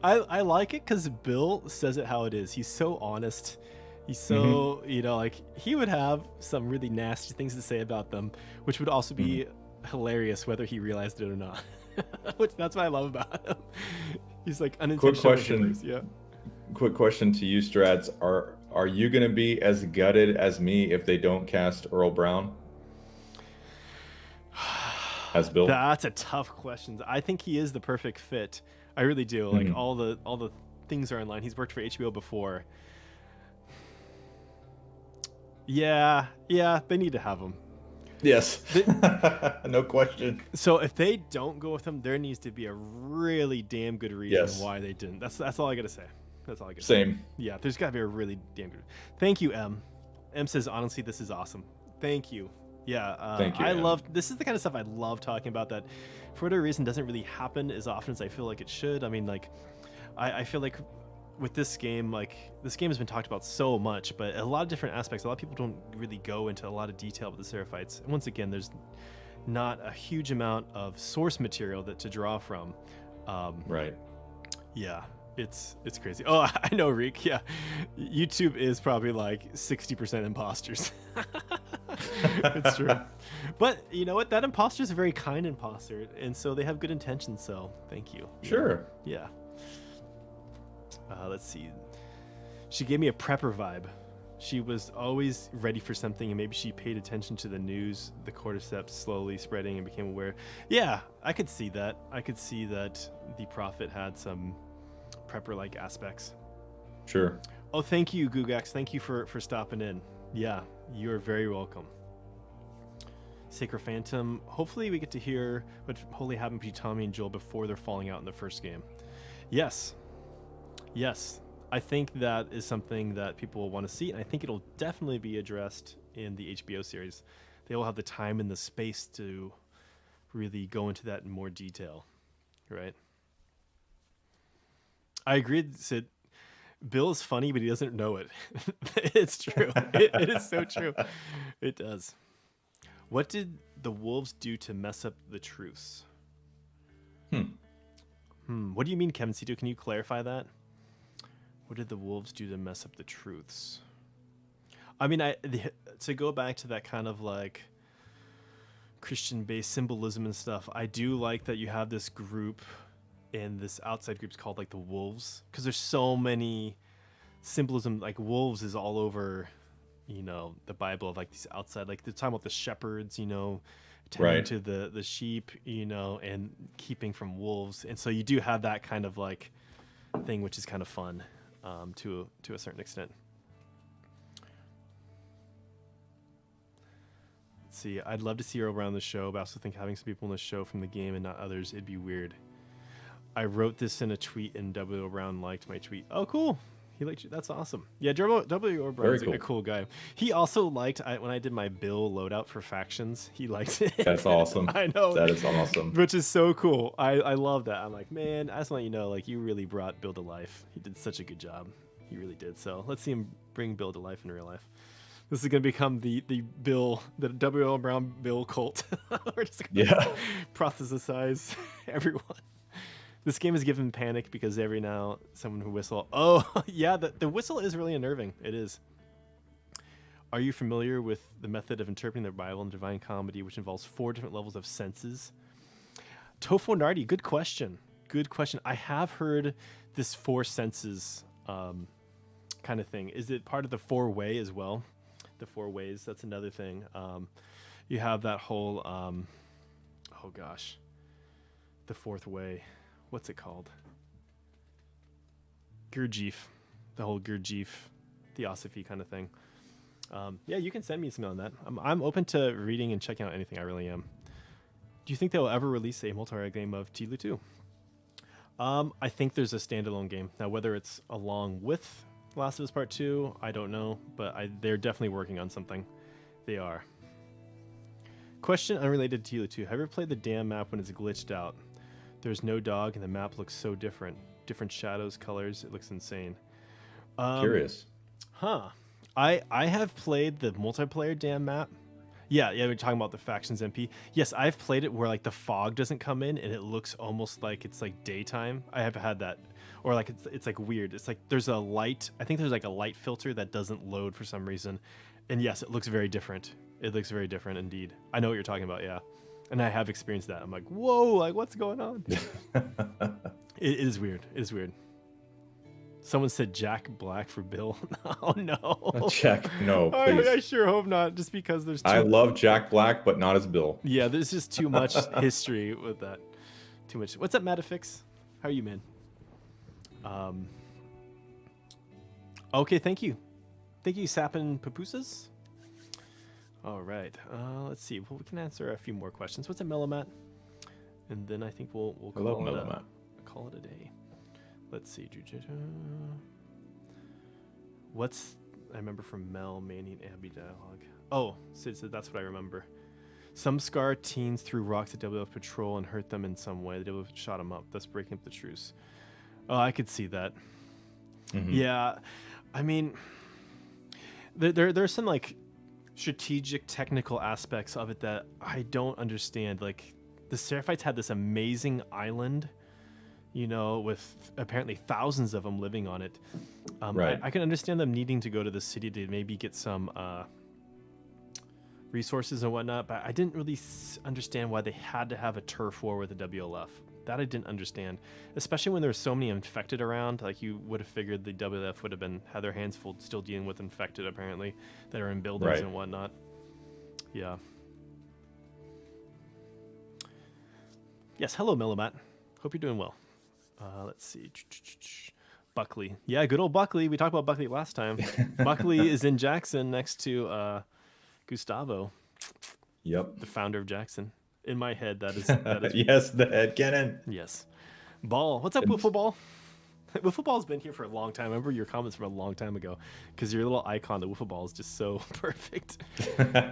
I like it because Bill says it how it is. He's so honest. He's so, like he would have some really nasty things to say about them, which would also be hilarious whether he realized it or not. Which that's what I love about him. He's like unintentional. Quick question to you, Strats. Are you going to be as gutted as me if they don't cast Earl Brown as Bill? That's a tough question. I think he is the perfect fit. I really do. Like all the things are in line. He's worked for HBO before. Yeah, they need to have him. Yes, no question. So if they don't go with him, there needs to be a really damn good reason why they didn't. That's all I gotta say. That's all I gotta say. Same. Yeah, there's gotta be a really damn good. Thank you, M. M says honestly, this is awesome. Thank you. Yeah, thank you. This is the kind of stuff I love talking about that, for whatever reason, doesn't really happen as often as I feel like it should. I mean, like, I feel like with this game, like this game has been talked about so much, but a lot of different aspects. A lot of people don't really go into a lot of detail with the Seraphites. And once again, there's not a huge amount of source material to draw from. Right. Yeah, it's crazy. Oh, I know, Reek. Yeah, YouTube is probably like 60% imposters. It's true. But you know what? That imposter is a very kind imposter, and so they have good intentions. So thank you. Sure. Yeah. Let's see. She gave me a prepper vibe. She was always ready for something, and maybe she paid attention to the news, the cordyceps slowly spreading, and became aware. Yeah, I could see that. I could see that the prophet had some prepper-like aspects. Sure. Oh, thank you, Gugax. Thank you for stopping in. Yeah, you're very welcome. Sacred Phantom. Hopefully we get to hear what Holy happened to Tommy and Joel before they're falling out in the first game. Yes. I think that is something that people will want to see, and I think it'll definitely be addressed in the HBO series. They will have the time and the space to really go into that in more detail, right? I agree, Sid. Bill is funny, but he doesn't know it. It's true. It is so true. It does. What did the wolves do to mess up the truce? What do you mean, Kevin Cito? Can you clarify that? What did the wolves do to mess up the truths? I mean, to go back to that kind of like Christian-based symbolism and stuff, I do like that you have this group, and this outside group's called like the wolves, because there's so many symbolism. Like wolves is all over, the Bible, of like these outside, like they're talking about the shepherds, tending to the sheep, and keeping from wolves. And so you do have that kind of like thing, which is kind of fun. To a certain extent. Let's see. I'd love to see her around the show, but I also think having some people in the show from the game and not others, it'd be weird. I wrote this in a tweet, and W. Brown liked my tweet. Oh, cool. He liked you. That's awesome. Yeah, W. Brown's a cool guy. He also liked when I did my Bill loadout for factions. He liked it. That's awesome. I know. That is awesome. Which is so cool. I love that. I'm like, man, I just want you to know, like, you really brought Bill to life. He did such a good job. He really did. So let's see him bring Bill to life in real life. This is going to become the W.L. Brown Bill cult. We're just going to proselytize everyone. This game is given panic because every now someone who whistle. Oh, yeah, the whistle is really unnerving. It is. Are you familiar with the method of interpreting the Bible and Divine Comedy, which involves 4 different levels of senses? Tofo Nardi, good question. Good question. I have heard this 4 senses kind of thing. Is it part of the 4-way as well? The 4 ways, that's another thing. You have that whole, oh gosh, the 4th way. What's it called? Gurdjieff, the whole Gurdjieff theosophy kind of thing. Yeah, you can send me something on that. I'm open to reading and checking out anything. I really am. Do you think they'll ever release a multiplayer game of TLOU 2? I think there's a standalone game. Now, whether it's along with Last of Us Part 2, I don't know, but they're definitely working on something. They are. Question unrelated to TLOU 2. Have you ever played the damn map when it's glitched out? There's no dog, and the map looks so different. Different shadows, colors. It looks insane. Curious. Huh. I have played the multiplayer damn map. Yeah, we're talking about the factions MP. Yes, I've played it where like the fog doesn't come in and it looks almost like it's like daytime. I have had that. Or like it's like weird. It's like there's a light. I think there's like a light filter that doesn't load for some reason. And yes, it looks very different. It looks very different indeed. I know what you're talking about, yeah. And I have experienced that. I'm like, whoa, like what's going on? It is weird. It is weird. Someone said Jack Black for Bill. Oh no. Jack, no, please. I sure hope not. Just because there's I love Jack Black, but not as Bill. Yeah, there's just too much history with that. Too much. What's up, Matafix? How are you, man? Okay, thank you. Thank you, Sapin Papusas. All right. Let's see. Well, we can answer a few more questions. What's a Melomat? And then I think we'll call it a day. Let's see. I remember from Mel, Manny, and Abby dialogue. Oh, Sid said that's what I remember. Some scar teens threw rocks at WF Patrol and hurt them in some way. The WF shot them up, thus breaking up the truce. Oh, I could see that. Mm-hmm. Yeah. I mean, there's some like strategic technical aspects of it that I don't understand. Like the Seraphites had this amazing island, you know, with apparently thousands of them living on it. Right. I can understand them needing to go to the city to maybe get some resources and whatnot, but I didn't really understand why they had to have a turf war with the WLF. That I didn't understand, especially when there were so many infected around. Like you would have figured the WLF would have had their hands full still dealing with infected apparently that are in buildings and whatnot. Yeah. Yes, hello Millimat. Hope you're doing well. Let's see. Buckley. Yeah, good old Buckley. We talked about Buckley last time. Buckley is in Jackson next to Gustavo. Yep. The founder of Jackson. In my head, that is yes, the head cannon. Yes. Ball. What's up, Wiffle Ball? Wiffle Ball's been here for a long time. I remember your comments from a long time ago because your little icon, the Wiffle Ball, is just so perfect.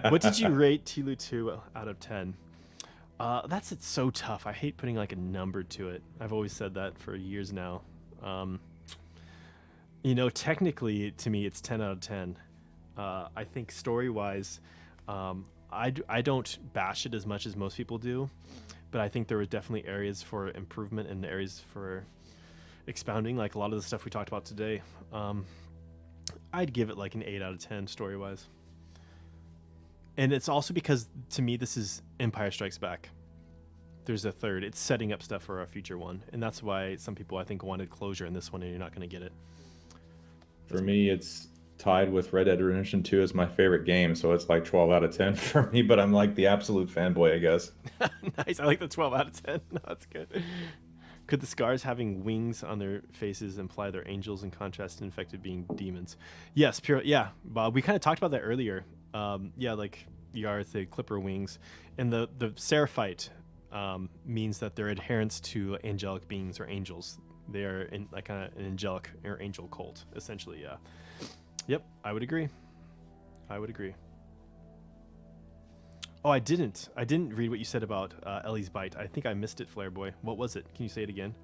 What did you rate TLOU 2 out of 10? It's so tough. I hate putting like a number to it. I've always said that for years now. You know, technically to me, it's 10 out of 10. I think story-wise, I don't bash it as much as most people do, but I think there were definitely areas for improvement and areas for expounding, like a lot of the stuff we talked about today. I'd give it like an 8 out of 10 story-wise. And it's also because, to me, this is Empire Strikes Back. There's a third. It's setting up stuff for a future one, and that's why some people, I think, wanted closure in this one, and you're not going to get it. For me, it's tied with Red Dead Redemption 2 as my favorite game, so it's like 12 out of 10 for me, but I'm like the absolute fanboy, I guess. Nice. I like the 12 out of 10. No, that's good. Could the scars having wings on their faces imply they're angels in contrast to infected being demons? Yes, pure. Yeah, Bob. We kind of talked about that earlier. Yeah, like the clipper wings, and the Seraphite means that they're adherents to angelic beings or angels. They are in like an angelic or angel cult, essentially. Yeah. Yep, I would agree. I would agree. Oh, I didn't read what you said about Ellie's bite. I think I missed it, Flare Boy. What was it? Can you say it again?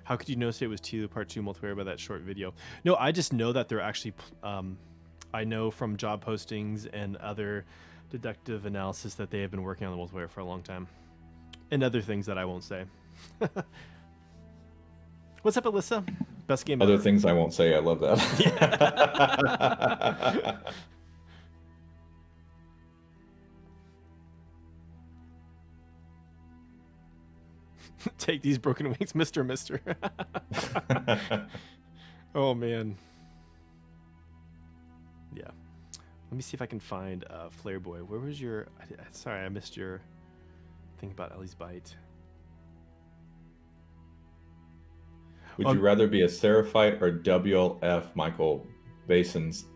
How could you notice it was TLOU Part 2 multiplayer by that short video? No, I just know that they're actually, I know from job postings and other deductive analysis that they have been working on the multiplayer for a long time. And other things that I won't say. What's up, Alyssa? Best game Other ever. things I won't say. I love that. Yeah. Take these broken wings, Mister. Oh, man. Yeah. Let me see if I can find Flare Boy. Where was your... Sorry, I missed your thing about Ellie's bite. Would you rather be a Seraphite or WLF Michael Bason's?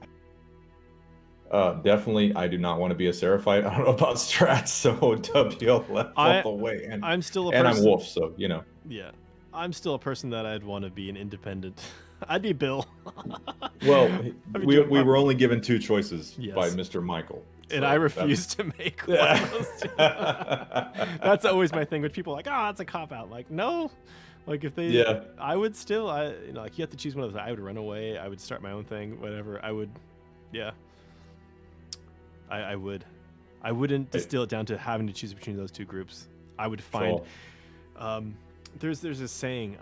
Definitely, I do not want to be a Seraphite. I don't know about strats, so WLF all the way. And I'm still a and person... I'm Wolf, so you know. Yeah, I'm still a person that I'd want to be an independent. I'd be Bill. Well, we were only given 2 choices by Mr. Michael. And so I refuse to make one of those 2. That's always my thing with people like, oh, that's a cop-out. Like, no. Like, if they... I would still... like, you have to choose one of those. I would run away. I would start my own thing. Whatever. I would... Yeah. I would. I wouldn't distill it down to having to choose between those 2 groups. I would find... There's a saying...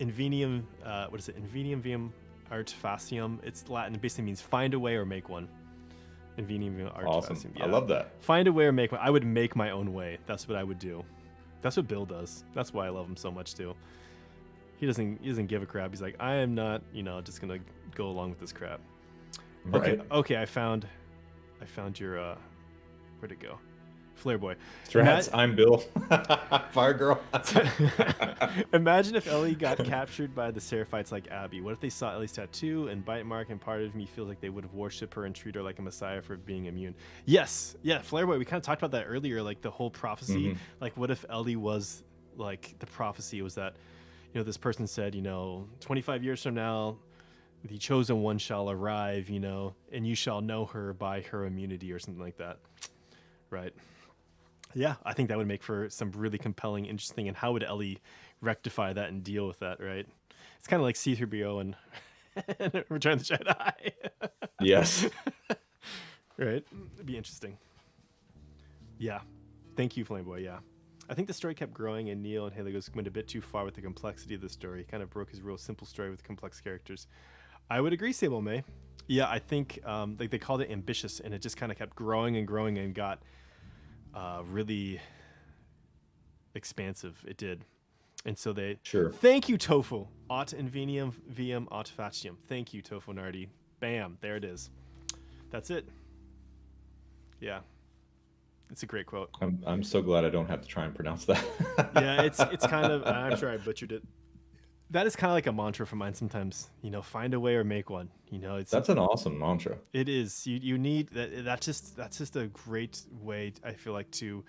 Invenium... what is it? Invenium viam art facium. It's Latin. It basically means find a way or make one. Invenium viam art awesome. facium. Yeah. I love that. Find a way or make one. I would make my own way. That's what I would do. That's what Bill does. That's why I love him so much too. He doesn't give a crap. He's like, I am not, just gonna go along with this crap. Right. Okay. I found your where'd it go? Flare Boy. Strats, I'm Bill. Fire Girl. Imagine if Ellie got captured by the Seraphites like Abby. What if they saw Ellie's tattoo and bite mark, and part of me feels like they would have worshipped her and treat her like a messiah for being immune? Yes. Yeah, Flare Boy, we kind of talked about that earlier, like the whole prophecy. Mm-hmm. Like, what if Ellie was, like, the prophecy was that, this person said, 25 years from now, the chosen one shall arrive, and you shall know her by her immunity or something like that. Right. Yeah, I think that would make for some really compelling, interesting, and how would Ellie rectify that and deal with that, right? It's kind of like C-3PO and Return of the Jedi. Yes. Right? It'd be interesting. Yeah. Thank you, Flameboy, yeah. I think the story kept growing, and Neil and Haley went a bit too far with the complexity of the story. He kind of broke his real simple story with complex characters. I would agree, Sable May. Yeah, I think they called it ambitious, and it just kind of kept growing and growing and got... really expansive. It did. And so they... Sure. Thank you, Tofu. Aut invenium viam aut facium. Thank you, Tofu Nardi. Bam. There it is. That's it. Yeah. It's a great quote. I'm so glad I don't have to try and pronounce that. Yeah, it's kind of... I'm sure I butchered it. That is kind of like a mantra for mine sometimes. Find a way or make one. That's an awesome mantra. It is. You need that. That's just a great way, I feel like, to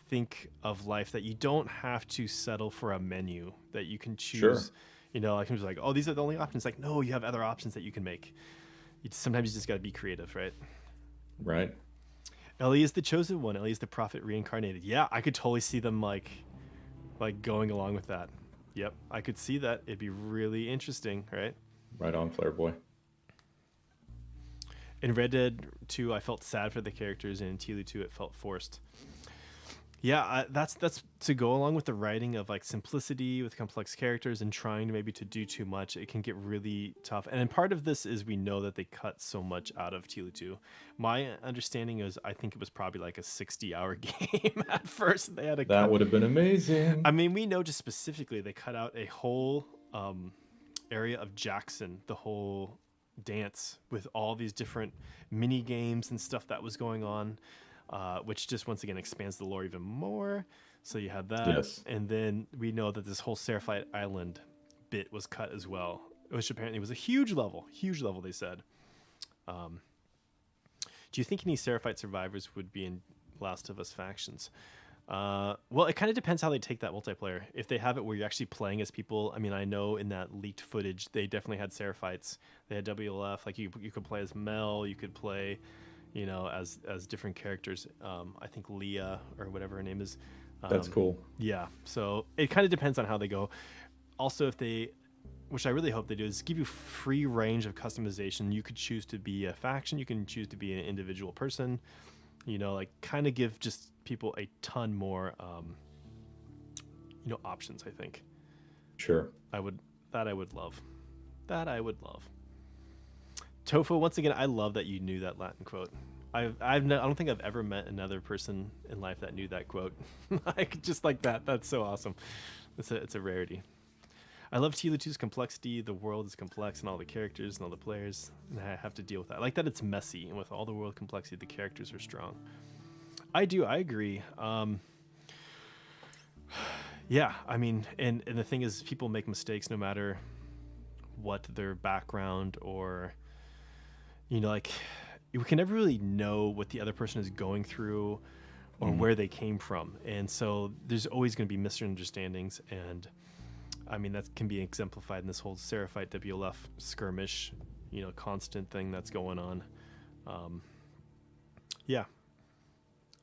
think of life, that you don't have to settle for a menu, that you can choose. Sure. Like I'm just like, oh, these are the only options. Like, no, you have other options that you can make. Sometimes you just got to be creative, right? Right. Ellie is the chosen one. Ellie is the prophet reincarnated. Yeah, I could totally see them like going along with that. Yep, I could see that. It'd be really interesting, right? Right on, Flare Boy. In Red Dead 2, I felt sad for the characters, and in TLOU 2, it felt forced. Yeah, that's to go along with the writing of like simplicity with complex characters and trying maybe to do too much. It can get really tough. And part of this is we know that they cut so much out of TLOU 2. My understanding is I think it was probably like a 60-hour game at first. They had that would have been amazing. I mean, we know just specifically they cut out a whole area of Jackson, the whole dance with all these different mini games and stuff that was going on. which just once again expands the lore even more. So you have that, Yes. and then we know that this whole Seraphite Island bit was cut as well, which apparently was a huge level. They said. Do you think any Seraphite survivors would be in Last of Us factions? Well, it kind of depends how they take that multiplayer. If they have it where you're actually playing as people, I mean, I know in that leaked footage they definitely had Seraphites. They had WLF. Like you could play as Mel. You could play, as different characters. I think Leah or whatever her name is. That's cool. Yeah. So it kind of depends on how they go. Also, if they, which I really hope they do, is give you free range of customization. You could choose to be a faction. You can choose to be an individual person. Like kind of give just people a ton more, options. I think. Sure. I would love. Tofu, once again, I love that you knew that Latin quote. I don't think I've ever met another person in life that knew that quote. Like just like that. That's so awesome. It's a rarity. I love TLOU 2's complexity. The world is complex and all the characters and all the players, and I have to deal with that. I like that it's messy, and with all the world complexity, the characters are strong. I agree. Yeah, I mean, and the thing is, people make mistakes no matter what their background or, like, we can never really know what the other person is going through or where they came from. And so there's always going to be misunderstandings. And I mean, that can be exemplified in this whole Seraphite WLF skirmish, constant thing that's going on. Yeah,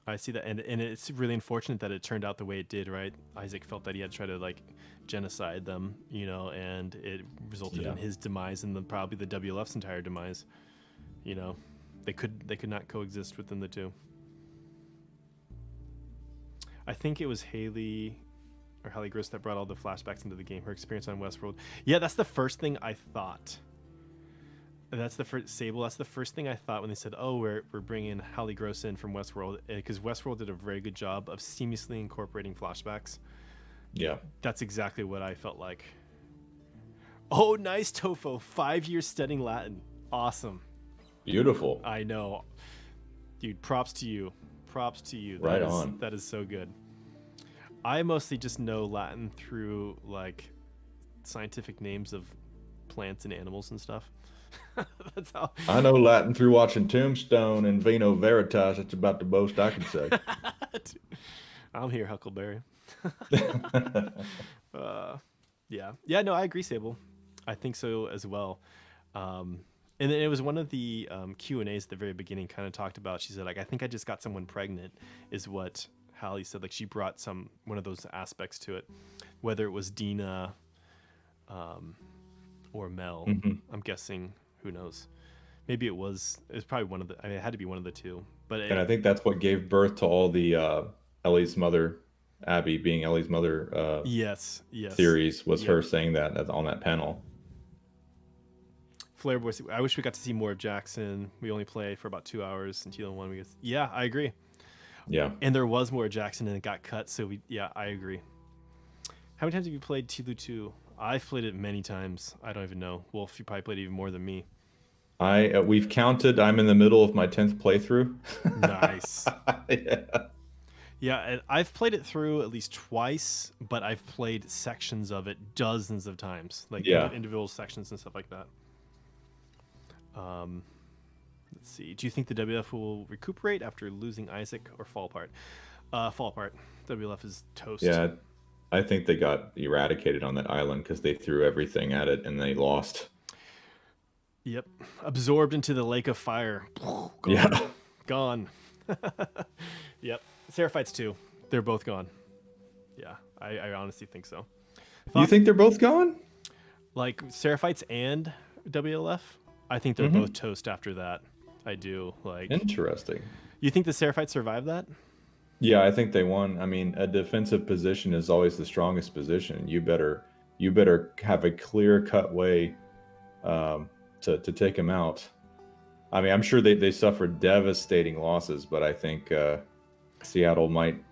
I see that. And it's really unfortunate that it turned out the way it did, right? Isaac felt that he had to try to like genocide them, and it resulted in his demise and then probably the WLF's entire demise. They could not coexist within the two. I think it was Haley Gross that brought all the flashbacks into the game. Her experience on Westworld. Yeah, that's the first thing I thought. That's the first Sable. That's the first thing I thought when they said, "Oh, we're bringing Hallie Gross in from Westworld," because Westworld did a very good job of seamlessly incorporating flashbacks. Yeah, that's exactly what I felt like. Oh, nice, Tofo. 5 years studying Latin. Awesome. Beautiful. I know, dude. Props to you. Right on. That is so good. I mostly just know Latin through like scientific names of plants and animals and stuff. That's how I know Latin through watching Tombstone and Vino Veritas. That's about the most I can say. I'm here, Huckleberry. Yeah, no, I agree, Sable. I think so as well. And then it was one of the Q&As at the very beginning kind of talked about, she said, like, I think I just got someone pregnant, is what Hallie said. Like, she brought one of those aspects to it, whether it was Dina or Mel. I'm guessing, who knows? Maybe it was probably one of the, it had to be one of the two. And I think that's what gave birth to all the Ellie's mother, Abby being Ellie's mother yes theories, was her saying that on that panel. Flare Boy, I wish we got to see more of Jackson. We only play for about 2 hours in TLOU 1. Yeah, I agree. Yeah. And there was more Jackson and it got cut, so I agree. How many times have you played TLOU 2? I've played it many times. I don't even know. Wolf, you probably played even more than me. We've counted. I'm in the middle of my 10th playthrough. Nice. Yeah, and I've played it through at least twice, but I've played sections of it dozens of times, like individual sections and stuff like that. Let's see. Do you think the WLF will recuperate after losing Isaac or fall apart? Fall apart. WLF is toast. Yeah, I think they got eradicated on that island because they threw everything at it and they lost. Yep. Absorbed into the lake of fire. Gone. Yeah. Gone. Yep. Seraphites too. They're both gone. Yeah, I honestly think so. You think they're both gone? Like Seraphites and WLF? I think they're both toast after that. I do. Like, interesting. You think the Seraphites survived that? Yeah, I think they won. I mean, a defensive position is always the strongest position. You better have a clear-cut way to take them out. I mean, I'm sure they suffered devastating losses, but I think Seattle might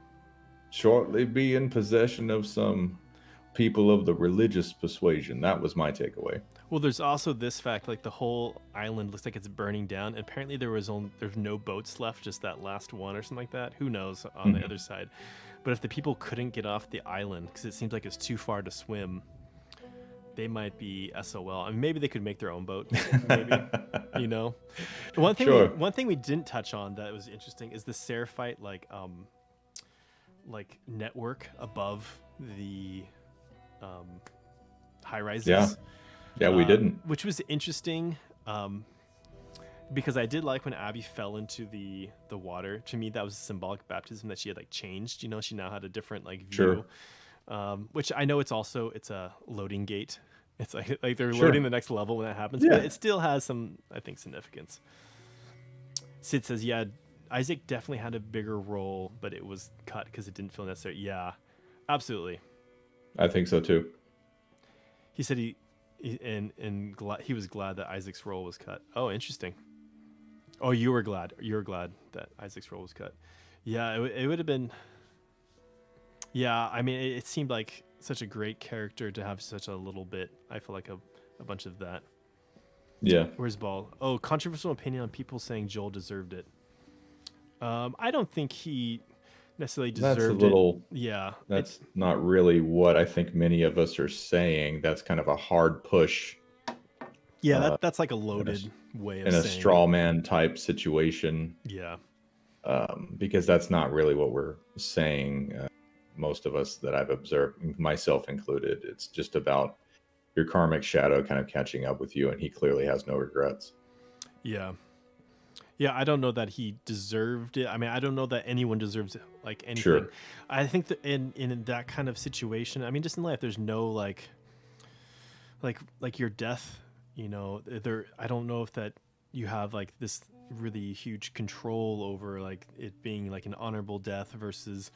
shortly be in possession of some people of the religious persuasion. That was my takeaway. Well, there's also this fact, like the whole island looks like it's burning down. Apparently, there's no boats left, just that last one or something like that. Who knows on the other side? But if the people couldn't get off the island because it seems like it's too far to swim, they might be SOL. I mean, maybe they could make their own boat. Maybe, you know. One thing we didn't touch on that was interesting is the Seraphite like network above the high rises. Yeah, we didn't. Which was interesting, because I did like when Abby fell into the water. To me, that was a symbolic baptism that she had like changed. You know, she now had a different like view. Sure. Which I know it's a loading gate. It's like they're loading the next level when that happens, but it still has some, I think, significance. Sid says, yeah, Isaac definitely had a bigger role, but it was cut because it didn't feel necessary. Yeah, absolutely. I think so too. He said he was glad that Isaac's role was cut. Oh, interesting. Oh, you were glad. You're glad that Isaac's role was cut. Yeah, it would have been. Yeah, I mean, it seemed like such a great character to have such a little bit. I feel like a bunch of that. Yeah. Where's Ball? Oh, controversial opinion on people saying Joel deserved it. I don't think he necessarily deserved it. Yeah. That's not really what I think many of us are saying. That's kind of a hard push. Yeah, that's like a loaded way of saying in a straw man type situation. Yeah. Because that's not really what we're saying. Most of us that I've observed, myself included, it's just about your karmic shadow kind of catching up with you, and he clearly has no regrets. Yeah. Yeah, I don't know that he deserved it. I mean, I don't know that anyone deserves like anything. Sure. I think that in that kind of situation, I mean, just in life, there's no like your death, you know, I don't know if that you have like this really huge control over like it being like an honorable death versus,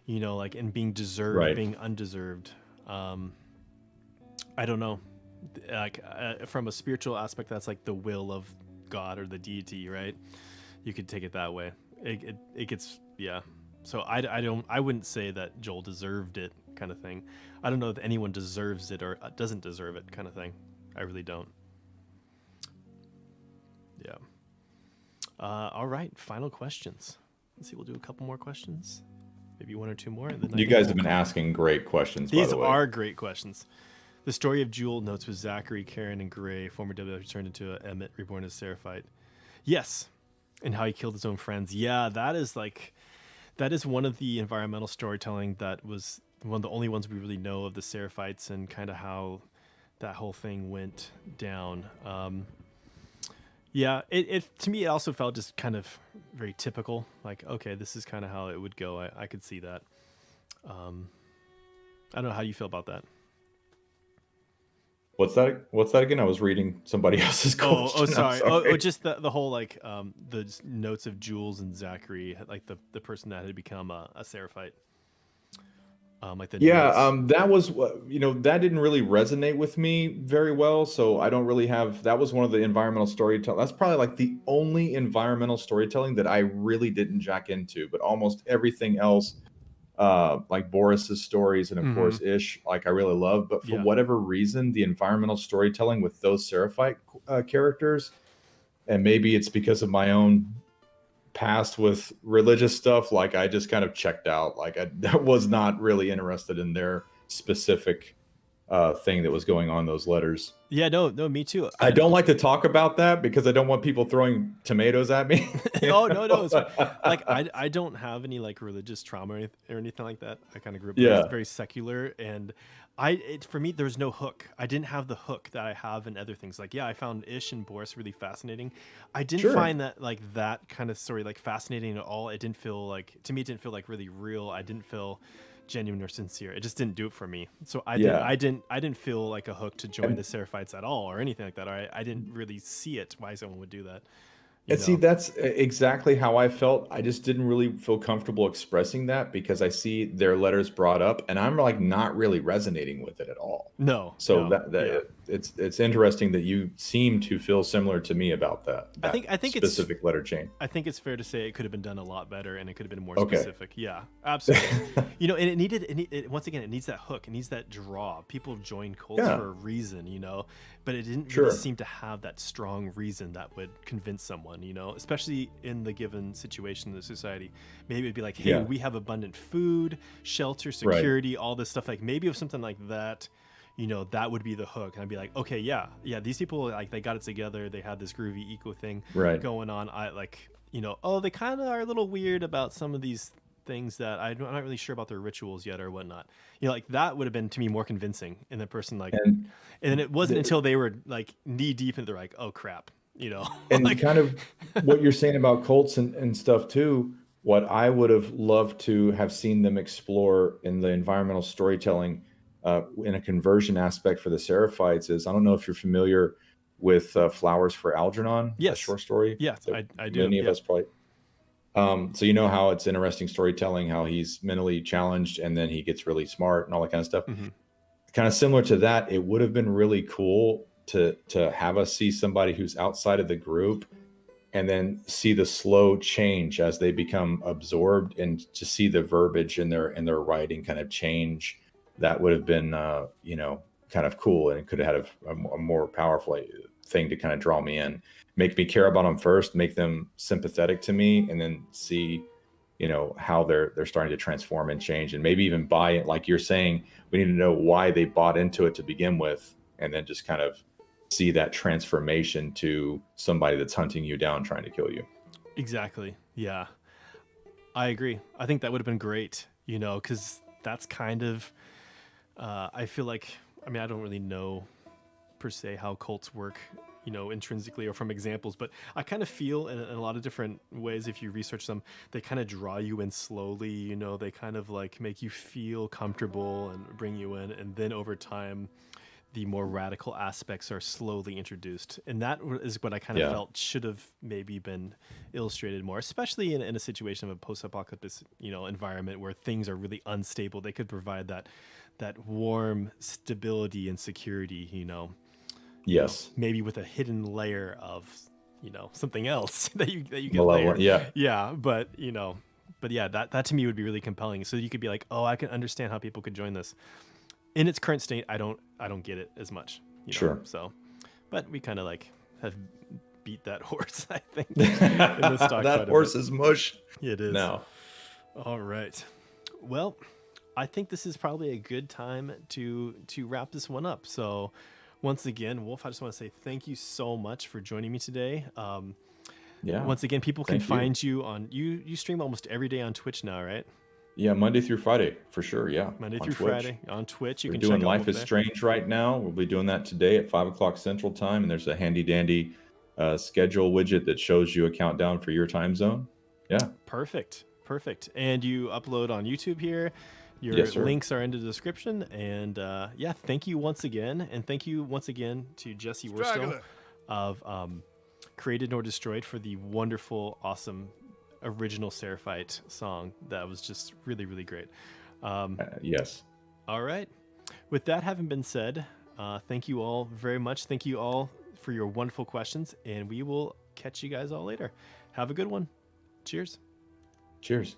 you know, like, and being deserved, being undeserved. I don't know. Like from a spiritual aspect, that's like the will of God or the deity, right? You could take it that way. It gets, yeah. So I wouldn't say that Joel deserved it, kind of thing. I don't know if anyone deserves it or doesn't deserve it, kind of thing. I really don't. Yeah. All right, final questions. Let's see, we'll do a couple more questions. Maybe one or two more. And then you guys have been asking great questions, by the way. These are great questions. The story of Jewel notes with Zachary, Karen, and Gray, former WF turned into Emmett, reborn as Seraphite. Yes. And how he killed his own friends. Yeah, that is one of the environmental storytelling that was one of the only ones we really know of the Seraphites and kind of how that whole thing went down. Yeah, it to me, it also felt just kind of very typical. Like, okay, this is kind of how it would go. I could see that. I don't know how you feel about that. What's that again? I was reading somebody else's question. Oh, sorry. Just the whole like the notes of Jules and Zachary, like the person that had become a Seraphite. Like the notes. That was, you know, that didn't really resonate with me very well. So I don't really have. That was one of the environmental storytelling. That's probably like the only environmental storytelling that I really didn't jack into. But almost everything else, like Boris's stories and of course Ish, like I really love. But for whatever reason, the environmental storytelling with those Seraphite characters, and maybe it's because of my own past with religious stuff, like I just kind of checked out. Like I was not really interested in their specific thing that was going on in those letters. Yeah, no, me too. I don't like to talk about that because I don't want people throwing tomatoes at me. No. Like I don't have any like religious trauma or anything like that. I kind of grew up very secular, and for me there's no hook. I didn't have the hook that I have in other things. Like I found Ish and Boris really fascinating. I didn't find that like that kind of story like fascinating at all. It didn't feel like, to me, it didn't feel like really real. I didn't feel genuine or sincere. It just didn't do it for me. So I didn't feel like a hook to join the Seraphites at all or anything like that. I didn't really see it why someone would do that. you And see, know? that's exactly how I felt. I just didn't really feel comfortable expressing that because I see their letters brought up, and I'm like not really resonating with it at all. No, So no, that yeah. it's interesting that you seem to feel similar to me about I that think I think it's specific letter chain. I think it's fair to say it could have been done a lot better, and it could have been more Okay. specific. Yeah, absolutely. And once again, it needs that hook. It needs that draw. People join cults Yeah, for a reason, but it didn't really sure. seem to have that strong reason that would convince someone, especially in the given situation in the society. Maybe it'd be like, hey, Yeah, we have abundant food, shelter, right, security, all this stuff. Like maybe if something like that, that would be the hook. And I'd be like, okay, yeah, these people, like, they got it together. They had this groovy eco thing right. going on. I like, oh, they kind of are a little weird about some of these things that I'm not really sure about their rituals yet or whatnot. Like that would have been to me more convincing. And the person like, And and then it wasn't the, until they were like knee deep and they're like, oh crap, and like, kind of what you're saying about cults and stuff too, what I would have loved to have seen them explore in the environmental storytelling in a conversion aspect for the Seraphites is, I don't know if you're familiar with Flowers for Algernon, a yes, short story yes, that I do. many of Yep. us probably. So you know how it's interesting storytelling, how he's mentally challenged and then he gets really smart and all that kind of stuff. Hmm. Kind of similar to that, it would have been really cool to have us see somebody who's outside of the group and then see the slow change as they become absorbed and to see the verbiage in their writing kind of change. That would have been kind of cool, and it could have had a more powerful thing to kind of draw me in, make me care about them first, make them sympathetic to me, and then see how they're starting to transform and change, and maybe even buy it. Like you're saying, we need to know why they bought into it to begin with, and then just kind of see that transformation to somebody that's hunting you down, trying to kill you. Exactly. Yeah, I agree. I think that would have been great, because that's kind of, I feel like, I mean, I don't really know per se how cults work, intrinsically or from examples, but I kind of feel in a lot of different ways, if you research them, they kind of draw you in slowly, they kind of like make you feel comfortable and bring you in. And then over time, the more radical aspects are slowly introduced. And that is what I kind of Yeah. felt should have maybe been illustrated more, especially in a situation of a post-apocalyptic, environment where things are really unstable. They could provide that warm stability and security, Yes. maybe with a hidden layer of, something else that you could layer. Malevolent. Yeah. Yeah, but yeah, that to me would be really compelling. So you could be like, oh, I can understand how people could join this. In its current state, I don't get it as much, Sure. So, but we kind of like have beat that horse, I think, in this talk That quite a horse bit. is mush. It is. No. All right. Well, I think this is probably a good time to wrap this one up. So, once again, Wolf, I just want to say thank you so much for joining me today. Yeah. Once again, people can Thank you. find you on you stream almost every day on Twitch now, right? Yeah, Monday through Friday for sure. Yeah, Monday on through Twitch. Friday on Twitch. You We're can doing check out Life Wolf is there. Strange right now. We'll be doing that today at 5 o'clock Central Time, and there's a handy dandy schedule widget that shows you a countdown for your time zone. Yeah. Perfect. And you upload on YouTube here. Your Yes, sir. links are in the description. And yeah, thank you once again. And thank you once again to Jesse Worstow of Created Nor Destroyed for the wonderful, awesome original Seraphite song. That was just really, really great. Yes. All right. With that having been said, thank you all very much. Thank you all for your wonderful questions. And we will catch you guys all later. Have a good one. Cheers. Cheers.